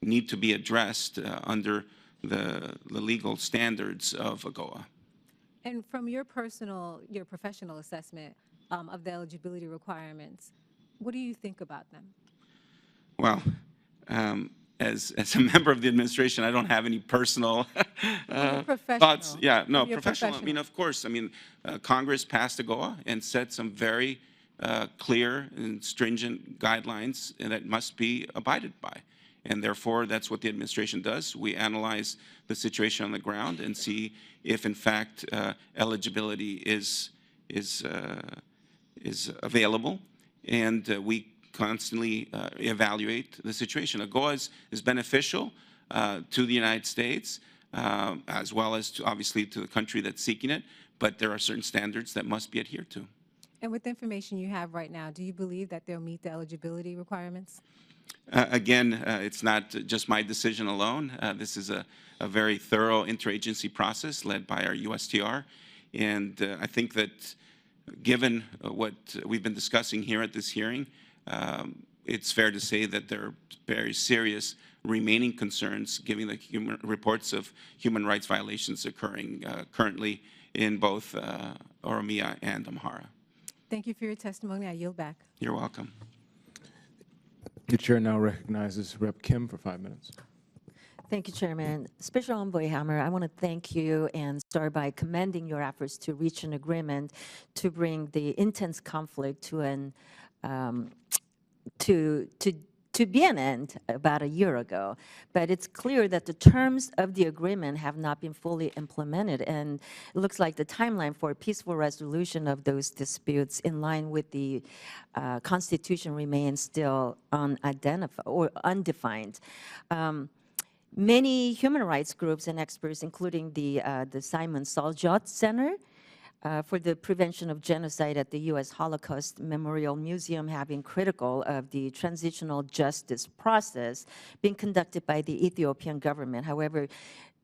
need to be addressed under the legal standards of AGOA. And from your professional assessment of the eligibility requirements, what do you think about them? Well, as a member of the administration, I don't have any personal thoughts. Yeah, no, professional. I mean, of course. I mean, Congress passed AGOA and set some very clear and stringent guidelines that must be abided by. And therefore, that's what the administration does. We analyze the situation on the ground and see if, in fact, eligibility is available, and we constantly evaluate the situation. AGOA is beneficial to the United States, as well as obviously to the country that's seeking it, but there are certain standards that must be adhered to. And with the information you have right now, do you believe that they'll meet the eligibility requirements? Again, it's not just my decision alone. This is a very thorough interagency process led by our USTR. And I think that given what we've been discussing here at this hearing, it's fair to say that there are very serious remaining concerns given the reports of human rights violations occurring currently in both Oromia and Amhara. Thank you for your testimony. I yield back. You're welcome. The chair now recognizes Rep. Kim for 5 minutes. Thank you, Chairman. Special Envoy Hammer, I want to thank you and start by commending your efforts to reach an agreement to bring the intense conflict to an to be an end about a year ago. But it's clear that the terms of the agreement have not been fully implemented, and it looks like the timeline for a peaceful resolution of those disputes in line with the Constitution remains still unidentified or undefined. Many human rights groups and experts, including the Simon Saljot Center for the Prevention of Genocide at the U.S. Holocaust Memorial Museum, have been critical of the transitional justice process being conducted by the Ethiopian government. However,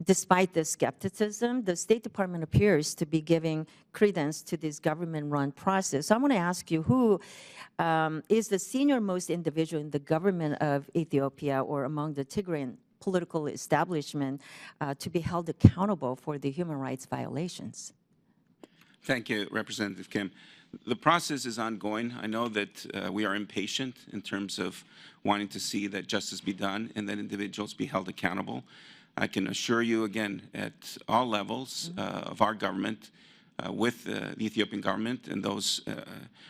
despite the skepticism, the State Department appears to be giving credence to this government-run process. So I want to ask you, who is the senior-most individual in the government of Ethiopia or among the Tigrayan political establishment to be held accountable for the human rights violations? Thank you, Representative Kim. The process is ongoing. I know that we are impatient in terms of wanting to see that justice be done and that individuals be held accountable. I can assure you again at all levels of our government, with the Ethiopian government and those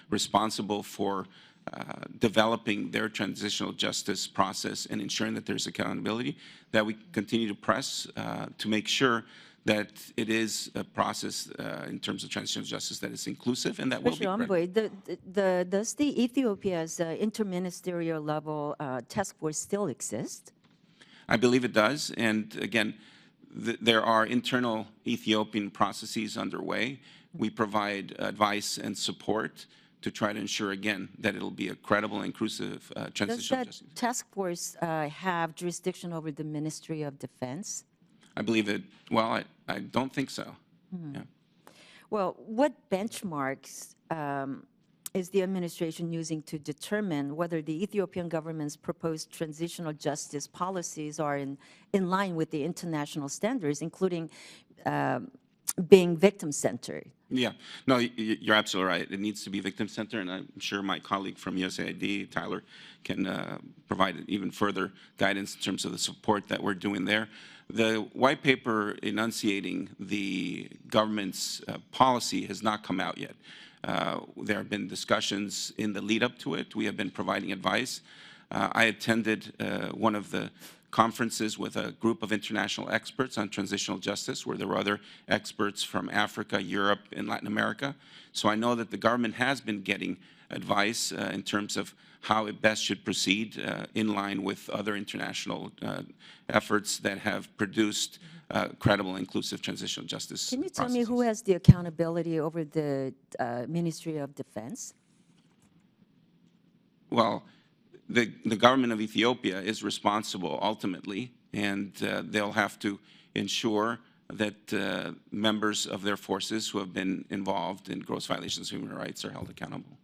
responsible for developing their transitional justice process and ensuring that there's accountability, that we continue to press to make sure that it is a process in terms of transitional justice that is inclusive and that will be Envoy, does the Ethiopia's interministerial level task force still exist? I believe it does. And again, there are internal Ethiopian processes underway. We provide advice and support to try to ensure, again, that it'll be a credible, inclusive transitional justice. Does that task force have jurisdiction over the Ministry of Defense? I believe it, well, I don't think so. Yeah. Well, what benchmarks is the administration using to determine whether the Ethiopian government's proposed transitional justice policies are in line with the international standards, including being victim-centered? Yeah, no, you're absolutely right. It needs to be victim-centered, and I'm sure my colleague from USAID, Tyler, can provide even further guidance in terms of the support that we're doing there. The white paper enunciating the government's policy has not come out yet. There have been discussions in the lead up to it. We have been providing advice. I attended one of the conferences with a group of international experts on transitional justice, where there were other experts from Africa, Europe, and Latin America. So I know that the government has been getting advice in terms of how it best should proceed in line with other international efforts that have produced credible, inclusive transitional justice Can you tell processes. me who has the accountability over the Ministry of Defense? Well, the government of Ethiopia is responsible ultimately, and they'll have to ensure that members of their forces who have been involved in gross violations of human rights are held accountable.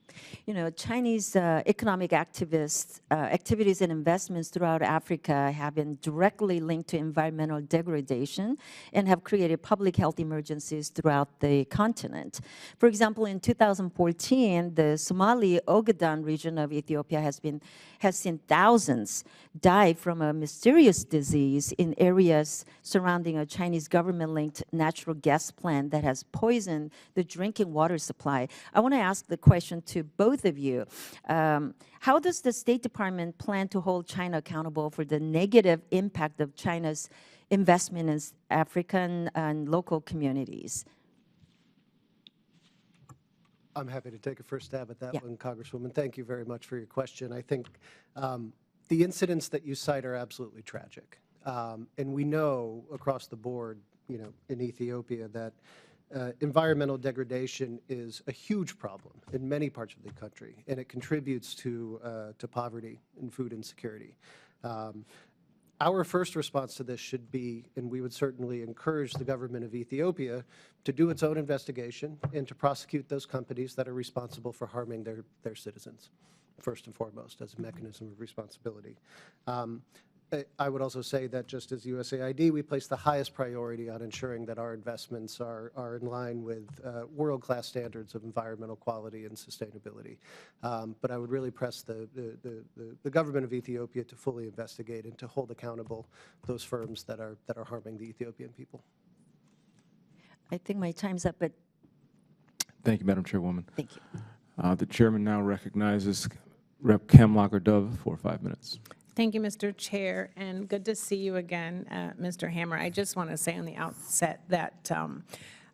You know, Chinese economic activities and investments throughout Africa have been directly linked to environmental degradation and have created public health emergencies throughout the continent. For example, in 2014, the Somali Ogaden region of Ethiopia has seen thousands die from a mysterious disease in areas surrounding a Chinese government-linked natural gas plant that has poisoned the drinking water supply. I want to ask the question to both of you. How does the State Department plan to hold China accountable for the negative impact of China's investment in African and local communities? I'm happy to take a first stab at that one, Congresswoman. Thank you very much for your question. I think the incidents that you cite are absolutely tragic. And we know across the board, you know, in Ethiopia that environmental degradation is a huge problem in many parts of the country, and it contributes to poverty and food insecurity. Our first response to this should be, and we would certainly encourage the government of Ethiopia to do its own investigation and to prosecute those companies that are responsible for harming their citizens, first and foremost, as a mechanism of responsibility. I would also say that just as USAID, we place the highest priority on ensuring that our investments are in line with world-class standards of environmental quality and sustainability. But I would really press the government of Ethiopia to fully investigate and to hold accountable those firms that are harming the Ethiopian people. I think my time's up, but Thank you, Madam Chairwoman. thank you. The chairman now recognizes Rep. Kamlacher-Dove for 5 minutes. Thank you, Mr. Chair, and good to see you again, Mr. Hammer. I just want to say on the outset that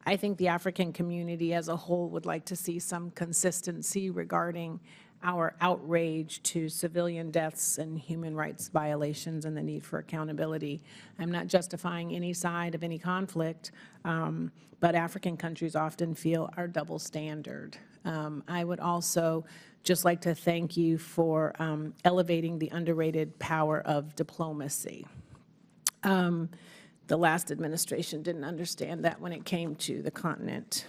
I think the African community as a whole would like to see some consistency regarding our outrage to civilian deaths and human rights violations and the need for accountability. I'm not justifying any side of any conflict, but African countries often feel our double standard. I would also just like to thank you for elevating the underrated power of diplomacy. The last administration didn't understand that when it came to the continent.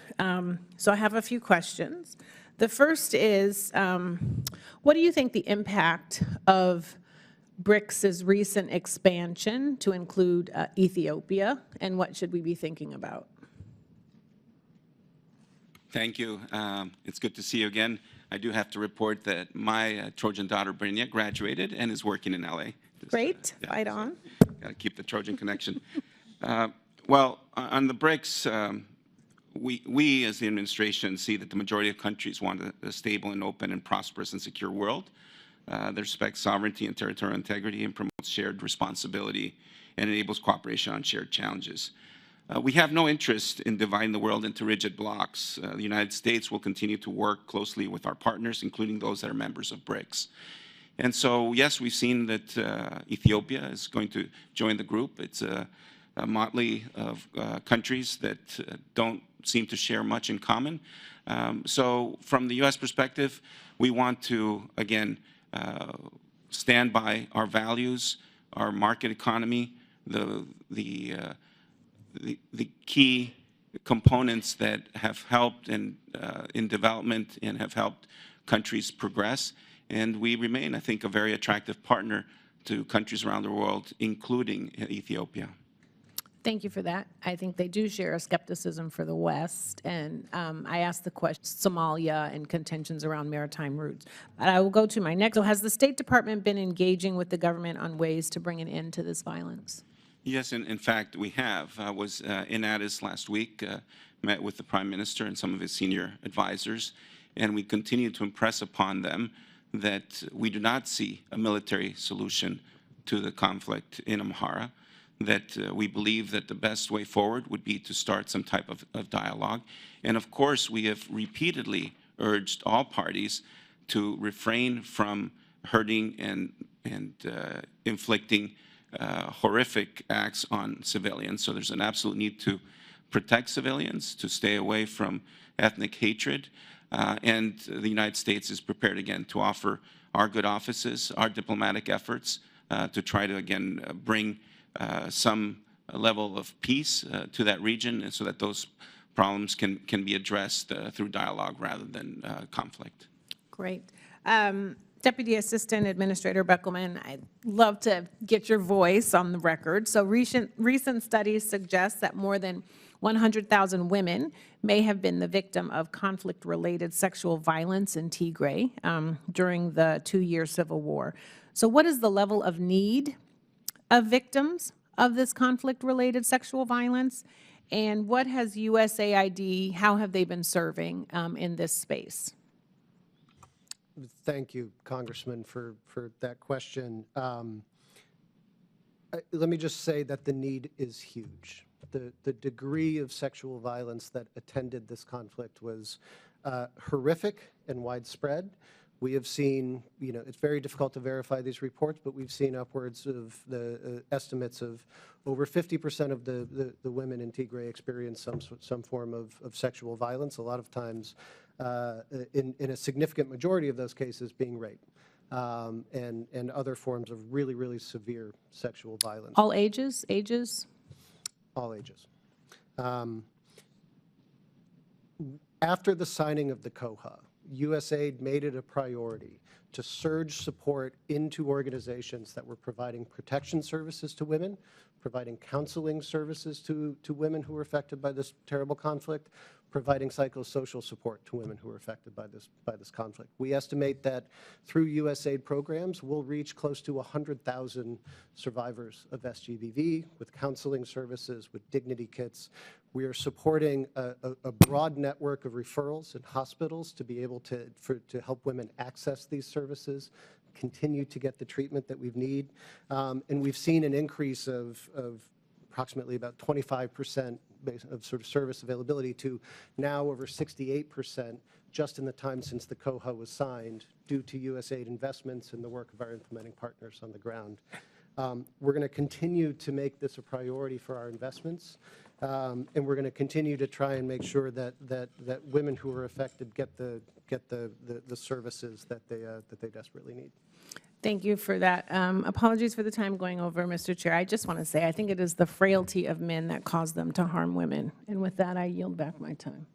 So I have a few questions. The first is, what do you think the impact of BRICS's recent expansion to include Ethiopia, and what should we be thinking about? Thank you. It's good to see you again. I do have to report that my Trojan daughter, Brynja, graduated and is working in LA. Great, fight on. Got to keep the Trojan connection. Well, on the BRICS, we as the administration see that the majority of countries want a stable and open and prosperous and secure world that respects sovereignty and territorial integrity and promotes shared responsibility and enables cooperation on shared challenges. We have no interest in dividing the world into rigid blocks. The United States will continue to work closely with our partners, including those that are members of BRICS. And so, yes, we've seen that Ethiopia is going to join the group. It's a motley of countries that don't seem to share much in common. So from the U.S. perspective, we want to, again, stand by our values, our market economy, the key components that have helped in development and have helped countries progress. And we remain, I think, a very attractive partner to countries around the world, including Ethiopia. Thank you for that. I think they do share a skepticism for the West, and I asked the question, Somalia and contentions around maritime routes. But I will go to my next. So has the State Department been engaging with the government on ways to bring an end to this violence? Yes, in fact, we have. I was in Addis last week, met with the Prime Minister and some of his senior advisors, and we continue to impress upon them that we do not see a military solution to the conflict in Amhara, that we believe that the best way forward would be to start some type of dialogue. And of course, we have repeatedly urged all parties to refrain from hurting and inflicting horrific acts on civilians. So there's an absolute need to protect civilians, to stay away from ethnic hatred. And the United States is prepared, again, to offer our good offices, our diplomatic efforts to try to, again, bring some level of peace to that region so that those problems can be addressed through dialogue rather than conflict. Great. Deputy Assistant Administrator Beki-man, I'd love to get your voice on the record. So recent studies suggest that more than 100,000 women may have been the victim of conflict-related sexual violence in Tigray during the 2-year civil war. So what is the level of need of victims of this conflict-related sexual violence? And what has USAID, how have they been serving in this space? Thank you, Congressman, for that question. Let me just say that the need is huge. The degree of sexual violence that attended this conflict was horrific and widespread, We have seen, it's very difficult to verify these reports, but we've seen upwards of the estimates of over 50% of the women in Tigray experience some form of sexual violence, a lot of times in a significant majority of those cases being rape. And other forms of really, really severe sexual violence. All ages? Ages? All ages. After the signing of the COHA, USAID made it a priority to surge support into organizations that were providing protection services to women, providing counseling services to women who were affected by this terrible conflict, providing psychosocial support to women who are affected by this conflict. We estimate that through USAID programs, we'll reach close to 100,000 survivors of SGVV with counseling services, with dignity kits. We are supporting a broad network of referrals in hospitals to be able to help women access these services, continue to get the treatment that we need. And we've seen an increase of approximately about 25% of sort of service availability to now over 68% just in the time since the COHA was signed due to USAID investments and the work of our implementing partners on the ground. We're going to continue to make this a priority for our investments, and we're going to continue to try and make sure that women who are affected get the services that they desperately need. Thank you for that. Apologies for the time going over, Mr. Chair. I just want to say I think it is the frailty of men that cause them to harm women. And with that, I yield back my time.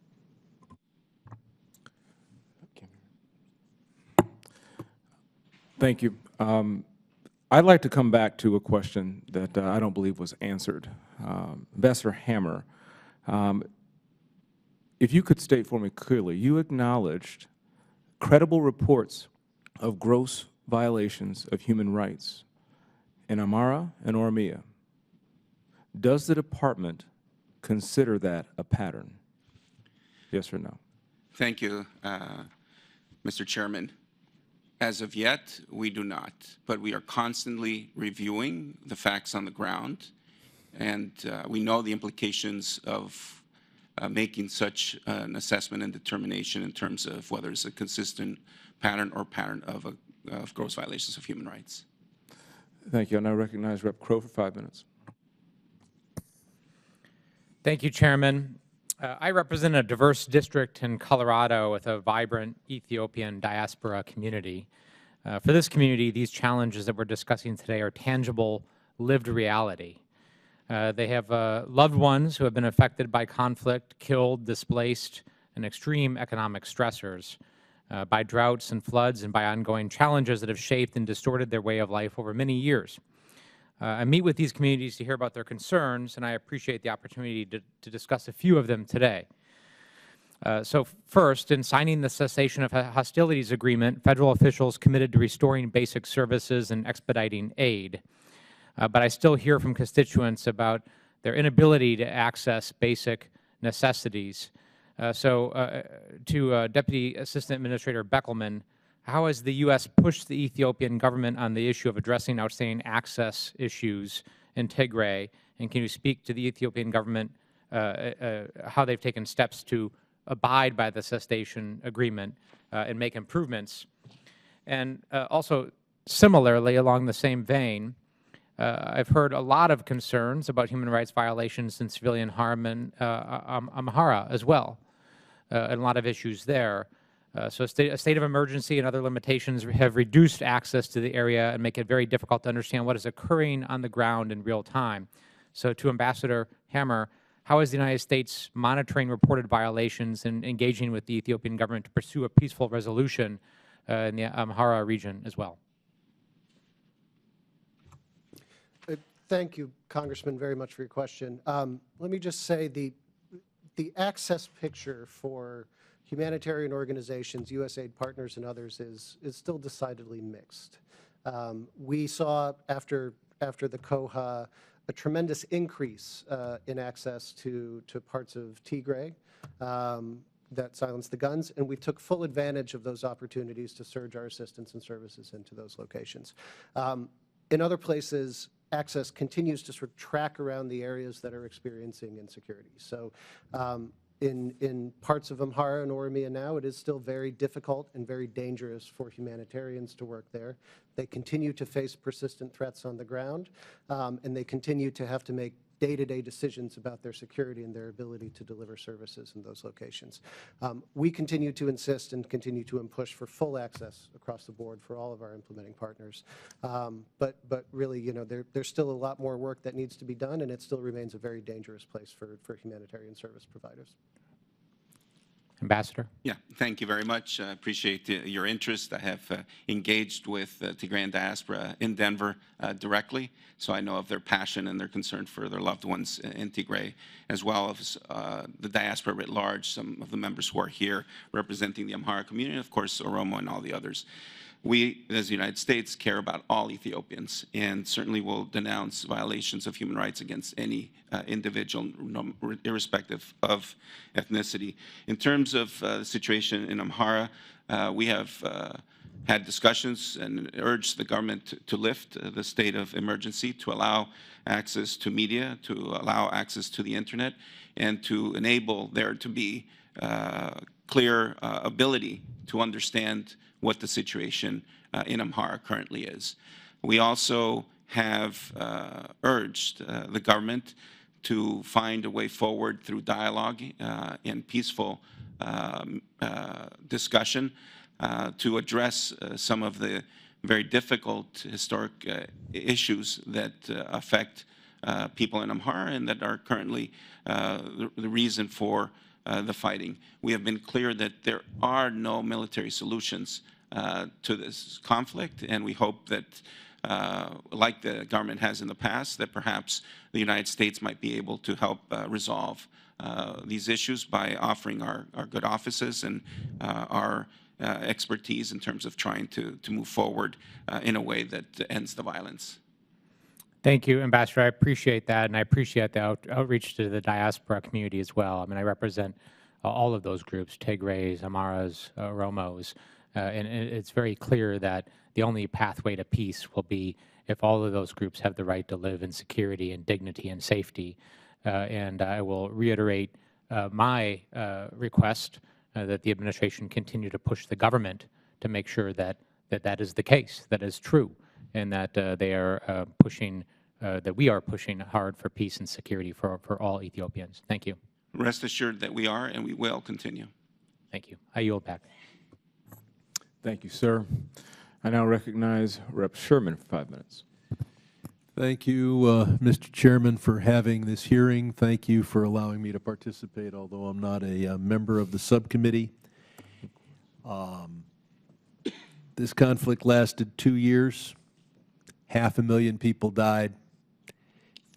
Thank you. I'd like to come back to a question that I don't believe was answered. Ambassador Hammer, if you could state for me clearly, you acknowledged credible reports of gross violations of human rights in Amhara and Oromia. Does the department consider that a pattern? Yes or no? Thank you, Mr. Chairman. As of yet, we do not, but we are constantly reviewing the facts on the ground, and we know the implications of making such an assessment and determination in terms of whether it's a consistent pattern or pattern of gross violations of human rights. Thank you. I now recognize Rep. Crow for 5 minutes. Thank you, Chairman. I represent a diverse district in Colorado with a vibrant Ethiopian diaspora community. For this community, these challenges that we're discussing today are tangible, lived reality. They have loved ones who have been affected by conflict, killed, displaced, and extreme economic stressors, by droughts and floods, and by ongoing challenges that have shaped and distorted their way of life over many years. I meet with these communities to hear about their concerns, and I appreciate the opportunity to discuss a few of them today. So first, in signing the cessation of hostilities agreement, federal officials committed to restoring basic services and expediting aid. But I still hear from constituents about their inability to access basic necessities. To Deputy Assistant Administrator Bkielman, how has the U.S. pushed the Ethiopian government on the issue of addressing outstanding access issues in Tigray? And can you speak to the Ethiopian government, how they've taken steps to abide by the cessation agreement and make improvements? And also, similarly, along the same vein, I've heard a lot of concerns about human rights violations and civilian harm in Amhara as well, and a lot of issues there. So a state of emergency and other limitations have reduced access to the area and make it very difficult to understand what is occurring on the ground in real time. So to Ambassador Hammer, how is the United States monitoring reported violations and engaging with the Ethiopian government to pursue a peaceful resolution in the Amhara region as well? Thank you, Congressman, very much for your question. Let me just say the access picture for humanitarian organizations, USAID partners, and others is still decidedly mixed. We saw after the COHA a tremendous increase in access to parts of Tigray that silenced the guns, and we took full advantage of those opportunities to surge our assistance and services into those locations. In other places, access continues to sort of track around the areas that are experiencing insecurity. So in parts of Amhara and Oromia now, it is still very difficult and very dangerous for humanitarians to work there. They continue to face persistent threats on the ground, and they continue to have to make day-to-day decisions about their security and their ability to deliver services in those locations. We continue to insist and continue to push for full access across the board for all of our implementing partners. But really, you know, there's still a lot more work that needs to be done, and it still remains a very dangerous place for humanitarian service providers. Ambassador? Yeah, thank you very much. I appreciate your interest. I have engaged with Tigrayan diaspora in Denver directly, so I know of their passion and their concern for their loved ones in Tigray, as well as the diaspora writ large, some of the members who are here representing the Amhara community, and of course, Oromo and all the others. We, as the United States, care about all Ethiopians and certainly will denounce violations of human rights against any individual, irrespective of ethnicity. In terms of the situation in Amhara, we have had discussions and urged the government to lift the state of emergency, to allow access to media, to allow access to the internet, and to enable there to be clear ability to understand what the situation in Amhara currently is. We also have urged the government to find a way forward through dialogue and peaceful discussion to address some of the very difficult historic issues that affect people in Amhara and that are currently the reason for the fighting. We have been clear that there are no military solutions to this conflict, and we hope that, like the government has in the past, that perhaps the United States might be able to help resolve these issues by offering our good offices and our expertise in terms of trying to move forward in a way that ends the violence. Thank you, Ambassador. I appreciate that, and I appreciate the outreach to the diaspora community as well. I mean, I represent all of those groups, Tigrays, Amaras, Oromos, and it's very clear that the only pathway to peace will be if all of those groups have the right to live in security and dignity and safety. And I will reiterate my request that the administration continue to push the government to make sure that that is the case, that is true, and that they are pushing, that we are pushing hard for peace and security for all Ethiopians. Thank you. Rest assured that we are and we will continue. Thank you. I yield back. Thank you, sir. I now recognize Rep. Sherman for 5 minutes. Thank you, Mr. Chairman, for having this hearing. Thank you for allowing me to participate, although I'm not a member of the subcommittee. This conflict lasted 2 years. 500,000 people died.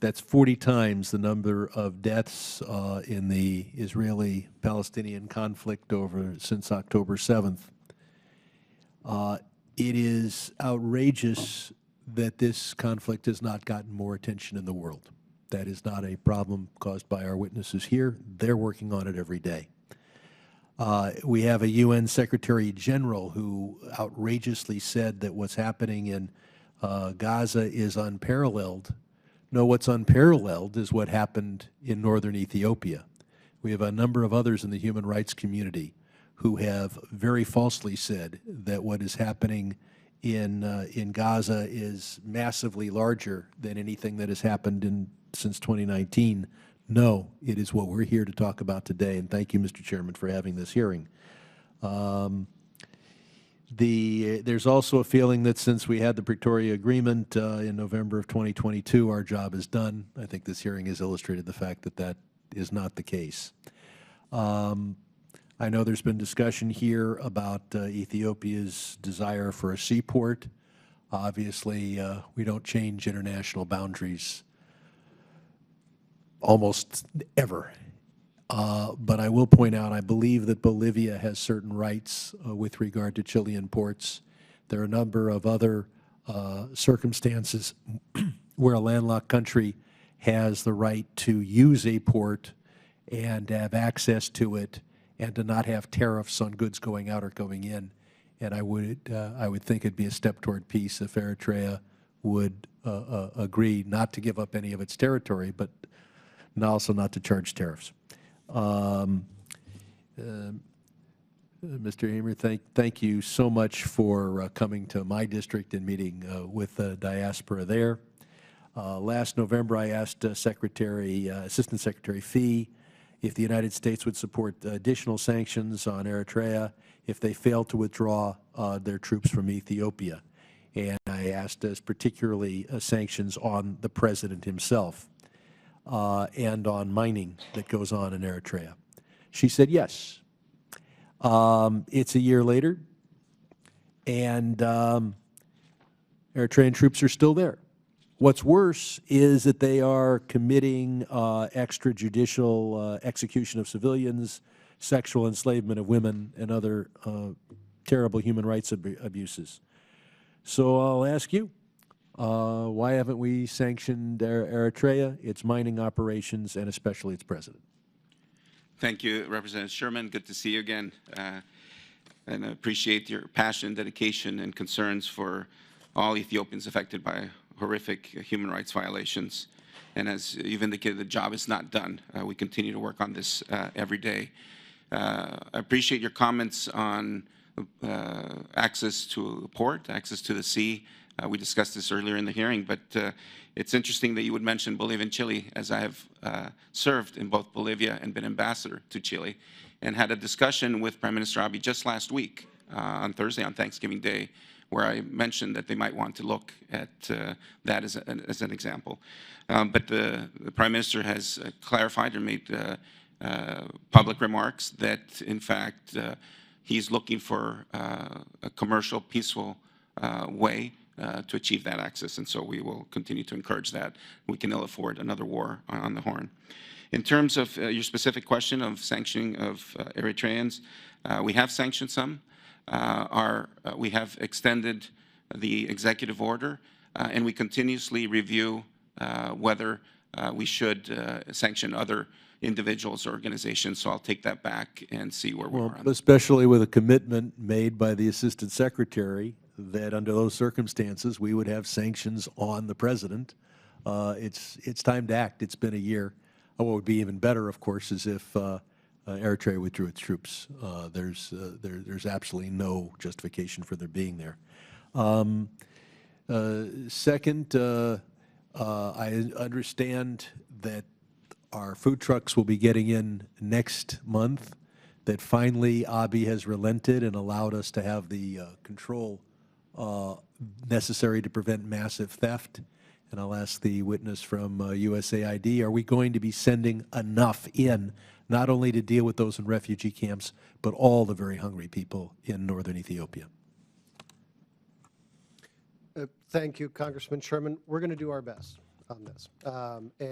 That's 40 times the number of deaths in the Israeli-Palestinian conflict since October 7th. It is outrageous that this conflict has not gotten more attention in the world. That is not a problem caused by our witnesses here. They're working on it every day. We have a UN Secretary General who outrageously said that what's happening in Gaza is unparalleled. No, what's unparalleled is what happened in northern Ethiopia. We have a number of others in the human rights community who have very falsely said that what is happening in Gaza is massively larger than anything that has happened since 2019. No, it is what we're here to talk about today, and thank you, Mr. Chairman, for having this hearing. There's also a feeling that since we had the Pretoria Agreement in November of 2022, our job is done. I think this hearing has illustrated the fact that that is not the case. I know there's been discussion here about Ethiopia's desire for a seaport. Obviously, we don't change international boundaries almost ever. But I will point out, I believe that Bolivia has certain rights with regard to Chilean ports. There are a number of other circumstances where a landlocked country has the right to use a port and have access to it and to not have tariffs on goods going out or going in. And I would think it'd be a step toward peace if Eritrea would agree not to give up any of its territory, but also not to charge tariffs. Mr. Hamer, thank you so much for coming to my district and meeting with the diaspora there. Last November, I asked Assistant Secretary Fee if the United States would support additional sanctions on Eritrea if they fail to withdraw their troops from Ethiopia. And I asked us particularly sanctions on the president himself and on mining that goes on in Eritrea. She said yes. It's a year later, and Eritrean troops are still there. What's worse is that they are committing extrajudicial execution of civilians, sexual enslavement of women, and other terrible human rights abuses. So I'll ask you, why haven't we sanctioned Eritrea, its mining operations, and especially its president? Thank you, Representative Sherman. Good to see you again. And I appreciate your passion, dedication, and concerns for all Ethiopians affected by horrific human rights violations. And as you've indicated, the job is not done. We continue to work on this every day. I appreciate your comments on access to a port, access to the sea. We discussed this earlier in the hearing, but it's interesting that you would mention Bolivia and Chile, as I have served in both Bolivia and been ambassador to Chile, and had a discussion with Prime Minister Abiy just last week on Thursday, on Thanksgiving Day, where I mentioned that they might want to look at that as an example. But the Prime Minister has clarified or made public remarks that, in fact, he's looking for a commercial, peaceful way to achieve that access, and so we will continue to encourage that. We can ill afford another war on the Horn. In terms of your specific question of sanctioning of Eritreans, we have sanctioned some. We have extended the executive order, and we continuously review whether we should sanction other individuals or organizations, so I'll take that back and see where we are on that. Especially with a commitment made by the Assistant Secretary that under those circumstances we would have sanctions on the president. It's time to act. It's been a year. What would be even better, of course, is if Eritrea withdrew its troops. There's absolutely no justification for their being there. Second, I understand that our food trucks will be getting in next month, that finally Abiy has relented and allowed us to have the control necessary to prevent massive theft. And I'll ask the witness from USAID, are we going to be sending enough in, not only to deal with those in refugee camps, but all the very hungry people in northern Ethiopia? Thank you, Congressman Sherman. We're going to do our best on this.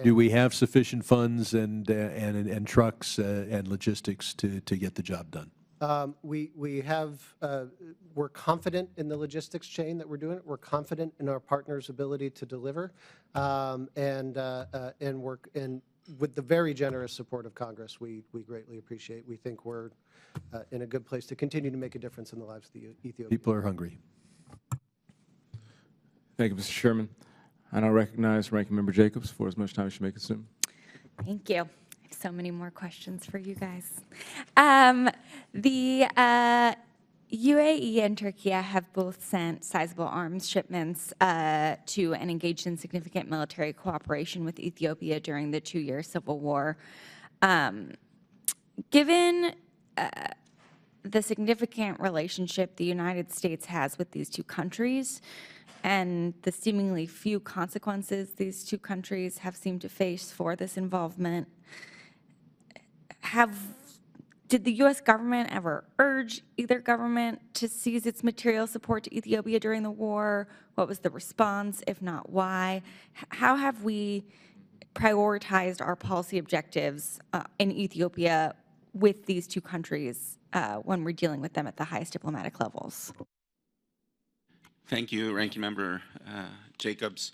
Do we have sufficient funds and trucks and logistics to get the job done? We have, we're confident in the logistics chain that we're doing it. We're confident in our partners' ability to deliver, and with the very generous support of Congress, we greatly appreciate. We think we're in a good place to continue to make a difference in the lives of the Ethiopians. People are hungry. Thank you, Mr. Chairman. I now recognize Ranking Member Jacobs for as much time as she may consume. Thank you. So many more questions for you guys. The UAE and Turkey have both sent sizable arms shipments to and engaged in significant military cooperation with Ethiopia during the 2-year civil war. Given the significant relationship the United States has with these two countries and the seemingly few consequences these two countries have seemed to face for this involvement, did the U.S. government ever urge either government to cease its material support to Ethiopia during the war? What was the response? If not, why? How have we prioritized our policy objectives in Ethiopia with these two countries when we're dealing with them at the highest diplomatic levels? Thank you, Ranking Member Jacobs.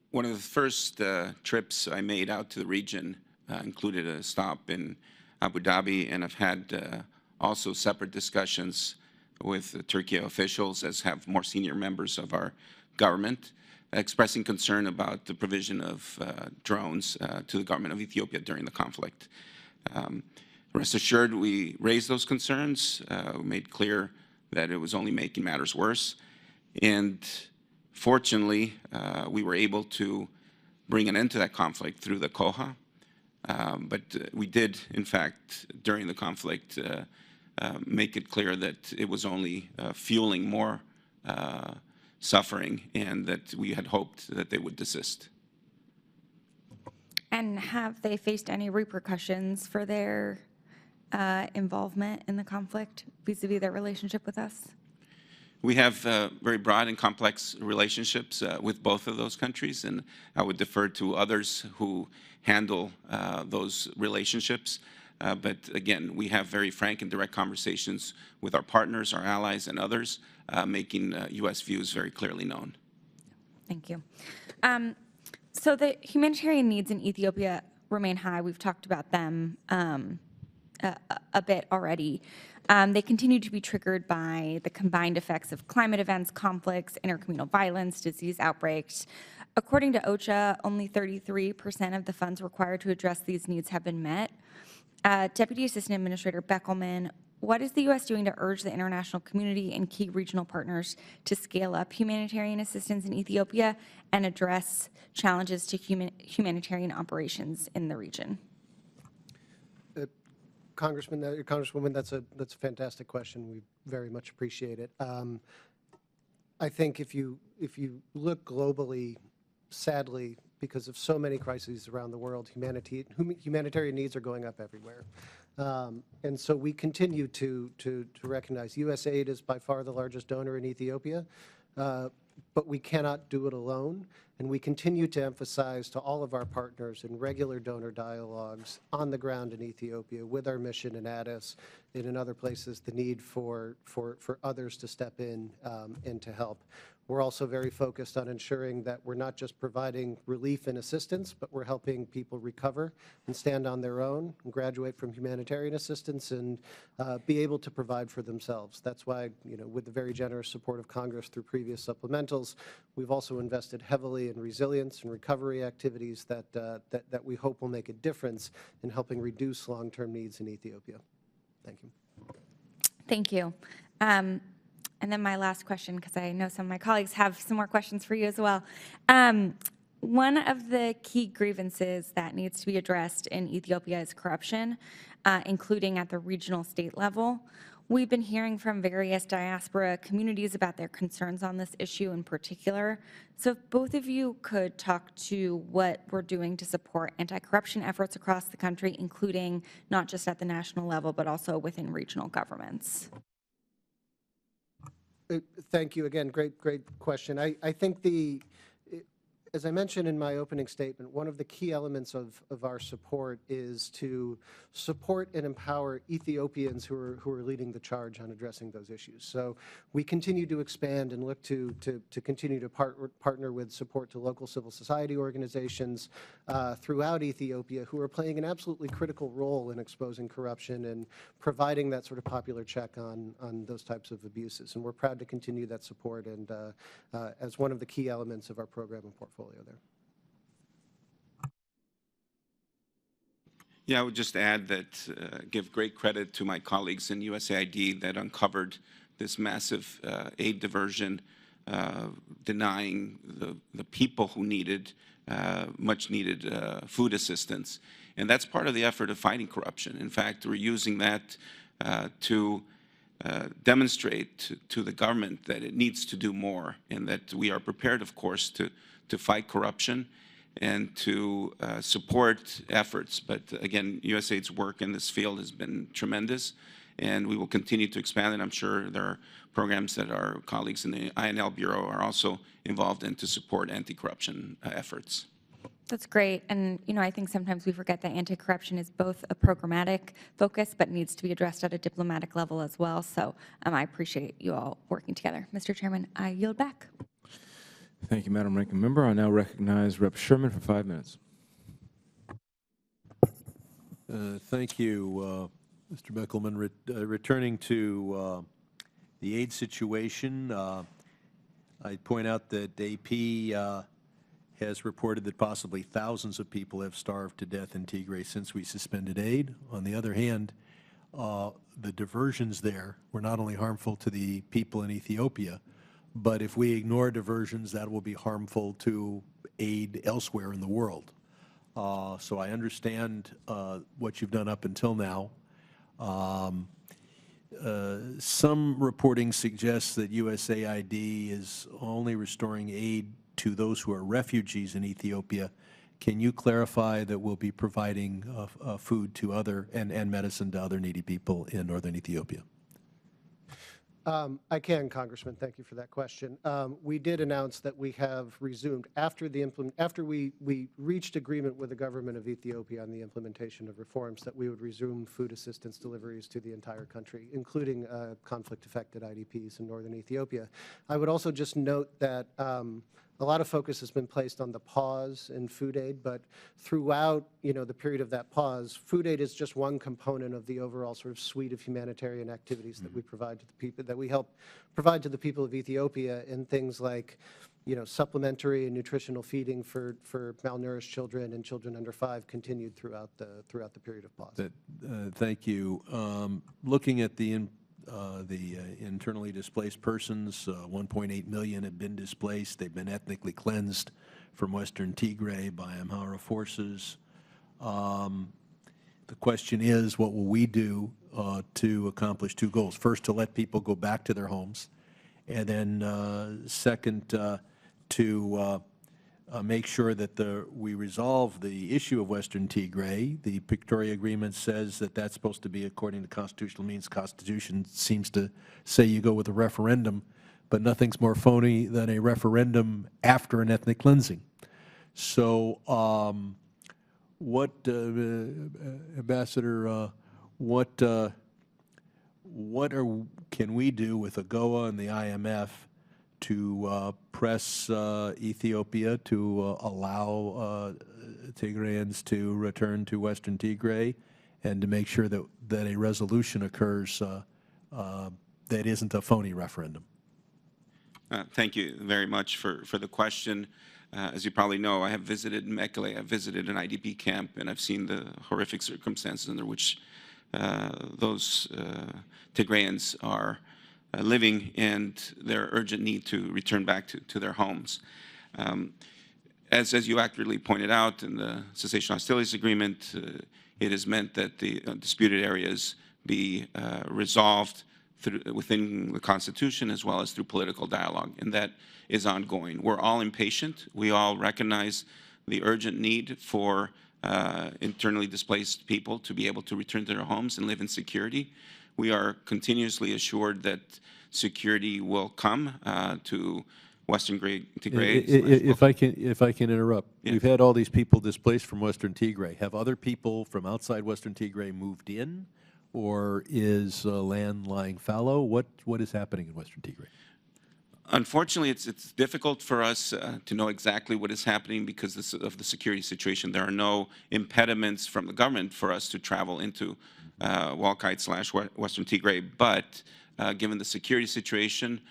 One of the first trips I made out to the region included a stop in Abu Dhabi, and I've had also separate discussions with the Turkey officials, as have more senior members of our government. expressing concern about the provision of drones to the government of Ethiopia during the conflict. Rest assured, we raised those concerns. We made clear that it was only making matters worse. And fortunately, we were able to bring an end to that conflict through the COHA. But we did, in fact, during the conflict, make it clear that it was only fueling more suffering, and that we had hoped that they would desist. And have they faced any repercussions for their involvement in the conflict vis-a-vis their relationship with us? We have very broad and complex relationships with both of those countries, and I would defer to others who handle those relationships. But again, we have very frank and direct conversations with our partners, our allies, and others, making U.S. views very clearly known. Thank you. So the humanitarian needs in Ethiopia remain high. We've talked about them a bit already. They continue to be triggered by the combined effects of climate events, conflicts, intercommunal violence, disease outbreaks. According to OCHA, only 33% of the funds required to address these needs have been met. Deputy Assistant Administrator Bickelman, what is the U.S. doing to urge the international community and key regional partners to scale up humanitarian assistance in Ethiopia and address challenges to humanitarian operations in the region? Congresswoman, that's a fantastic question. We very much appreciate it. I think if you look globally, sadly, because of so many crises around the world, humanitarian needs are going up everywhere. And so we continue to recognize USAID is by far the largest donor in Ethiopia, but we cannot do it alone. And we continue to emphasize to all of our partners in regular donor dialogues on the ground in Ethiopia with our mission in Addis and in other places the need for others to step in and to help. We're also very focused on ensuring that we're not just providing relief and assistance, but we're helping people recover and stand on their own and graduate from humanitarian assistance and be able to provide for themselves. That's why, with the very generous support of Congress through previous supplementals, we've also invested heavily in resilience and recovery activities that we hope will make a difference in helping reduce long-term needs in Ethiopia. Thank you. Thank you. And then my last question, because I know some of my colleagues have some more questions for you as well. One of the key grievances that needs to be addressed in Ethiopia is corruption, including at the regional state level. We've been hearing from various diaspora communities about their concerns on this issue in particular. So if both of you could talk to what we're doing to support anti-corruption efforts across the country, including not just at the national level, but also within regional governments. Thank you again. Great question. I think as I mentioned in my opening statement, one of the key elements of our support is to support and empower Ethiopians who are leading the charge on addressing those issues. So we continue to expand and look to continue to partner with support to local civil society organizations throughout Ethiopia who are playing an absolutely critical role in exposing corruption and providing that sort of popular check on those types of abuses. And we're proud to continue that support and as one of the key elements of our program and portfolio there. Yeah, I would just add that give great credit to my colleagues in USAID that uncovered this massive aid diversion, denying the people who needed much needed food assistance. And that's part of the effort of fighting corruption. In fact, we're using that to demonstrate to the government that it needs to do more and that we are prepared, of course, to fight corruption and to support efforts. But again, USAID's work in this field has been tremendous, and we will continue to expand it. I'm sure there are programs that our colleagues in the INL Bureau are also involved in to support anti-corruption efforts. That's great. And, I think sometimes we forget that anti-corruption is both a programmatic focus, but needs to be addressed at a diplomatic level as well. So I appreciate you all working together. Mr. Chairman, I yield back. Thank you, Madam Ranking Member. I now recognize Rep. Sherman for 5 minutes. Thank you, Mr. Bickelman. Returning to the aid situation, I'd point out that AP has reported that possibly thousands of people have starved to death in Tigray since we suspended aid. On the other hand, the diversions there were not only harmful to the people in Ethiopia, but if we ignore diversions, that will be harmful to aid elsewhere in the world. So I understand what you've done up until now. Some reporting suggests that USAID is only restoring aid to those who are refugees in Ethiopia. Can you clarify that we'll be providing food to other and medicine to other needy people in northern Ethiopia? I can, Congressman. Thank you for that question. We did announce that we have resumed after we reached agreement with the government of Ethiopia on the implementation of reforms, that we would resume food assistance deliveries to the entire country, including conflict-affected IDPs in northern Ethiopia. I would also just note that a lot of focus has been placed on the pause in food aid, but throughout, the period of that pause, food aid is just one component of the overall sort of suite of humanitarian activities that we provide to the people, that we help provide to the people of Ethiopia, in things like, supplementary and nutritional feeding for malnourished children and children under 5 continued throughout the period of pause. Thank you. Looking at the internally displaced persons, 1.8 million have been displaced. They've been ethnically cleansed from western Tigray by Amhara forces. The question is, what will we do to accomplish 2 goals? First, to let people go back to their homes, and then second, to make sure that we resolve the issue of western Tigray. The Pretoria Agreement says that that's supposed to be according to constitutional means. Constitution seems to say you go with a referendum, but nothing's more phony than a referendum after an ethnic cleansing. So Ambassador, can we do with AGOA and the IMF to press Ethiopia to allow Tigrayans to return to western Tigray, and to make sure that a resolution occurs that isn't a phony referendum? Thank you very much for the question. As you probably know, I have visited Mekele, I've visited an IDP camp, and I've seen the horrific circumstances under which those Tigrayans are living, and their urgent need to return back to their homes. As you accurately pointed out, in the Cessation Hostilities Agreement, it is meant that the disputed areas be resolved within the Constitution, as well as through political dialogue, and that is ongoing. We're all impatient. We all recognize the urgent need for internally displaced people to be able to return to their homes and live in security. We are continuously assured that security will come to western Tigray. If I can interrupt, Yes. We've had all these people displaced from western Tigray. Have other people from outside western Tigray moved in, or is land lying fallow? What is happening in western Tigray? Unfortunately, it's difficult for us to know exactly what is happening because of the security situation. There are no impediments from the government for us to travel into Walkite/Western Tigray, but given the security situation,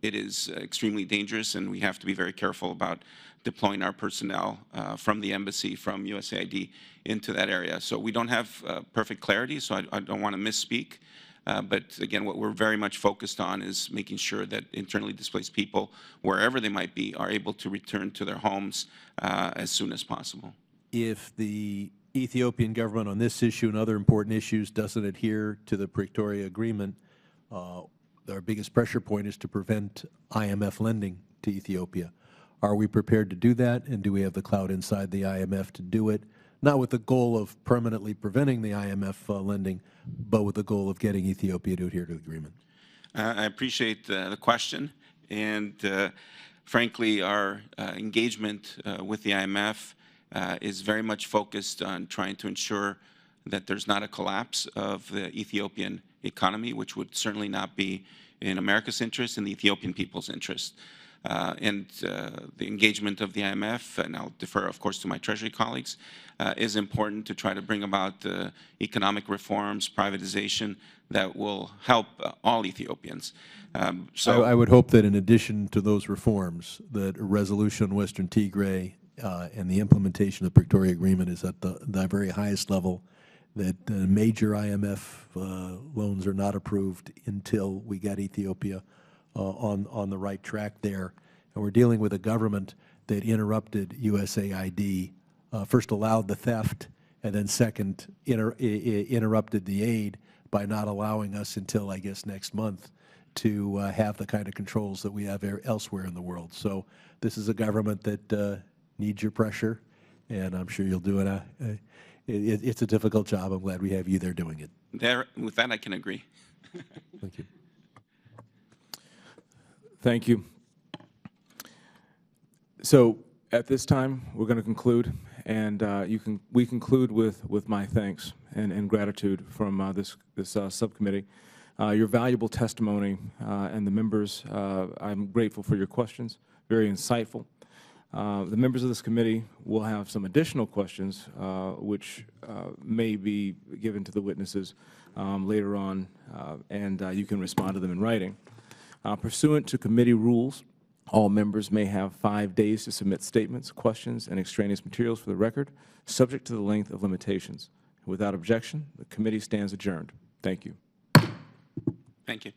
it is extremely dangerous, and we have to be very careful about deploying our personnel from the embassy, from USAID, into that area. So we don't have perfect clarity, so I don't want to misspeak. But again, what we're very much focused on is making sure that internally displaced people, wherever they might be, are able to return to their homes as soon as possible. If the Ethiopian government on this issue and other important issues doesn't adhere to the Pretoria Agreement, our biggest pressure point is to prevent IMF lending to Ethiopia. Are we prepared to do that, and do we have the clout inside the IMF to do it? Not with the goal of permanently preventing the IMF lending, but with the goal of getting Ethiopia to adhere to the agreement. I appreciate the question, and frankly, our engagement with the IMF is very much focused on trying to ensure that there's not a collapse of the Ethiopian economy, which would certainly not be in America's interest and the Ethiopian people's interest. and the engagement of the IMF, and I'll defer, of course, to my Treasury colleagues, is important to try to bring about the economic reforms, privatization that will help all Ethiopians. I would hope that in addition to those reforms, that a resolution on Western Tigray and the implementation of the Pretoria Agreement is at the very highest level, that major IMF loans are not approved until we get Ethiopia on the right track there. And we're dealing with a government that interrupted USAID, first allowed the theft, and then second interrupted the aid by not allowing us until, I guess, next month to have the kind of controls that we have elsewhere in the world. So this is a government that needs your pressure, and I'm sure you'll do it. It's a difficult job. I'm glad we have you there doing it. With that, I can agree. Thank you. Thank you. So at this time, we're going to conclude, and we conclude with my thanks and gratitude from this subcommittee. Your valuable testimony and the members, I'm grateful for your questions, very insightful. The members of this committee will have some additional questions which may be given to the witnesses later on, and you can respond to them in writing. Pursuant to committee rules, all members may have 5 days to submit statements, questions, and extraneous materials for the record, subject to the length of limitations. Without objection, the committee stands adjourned. Thank you. Thank you.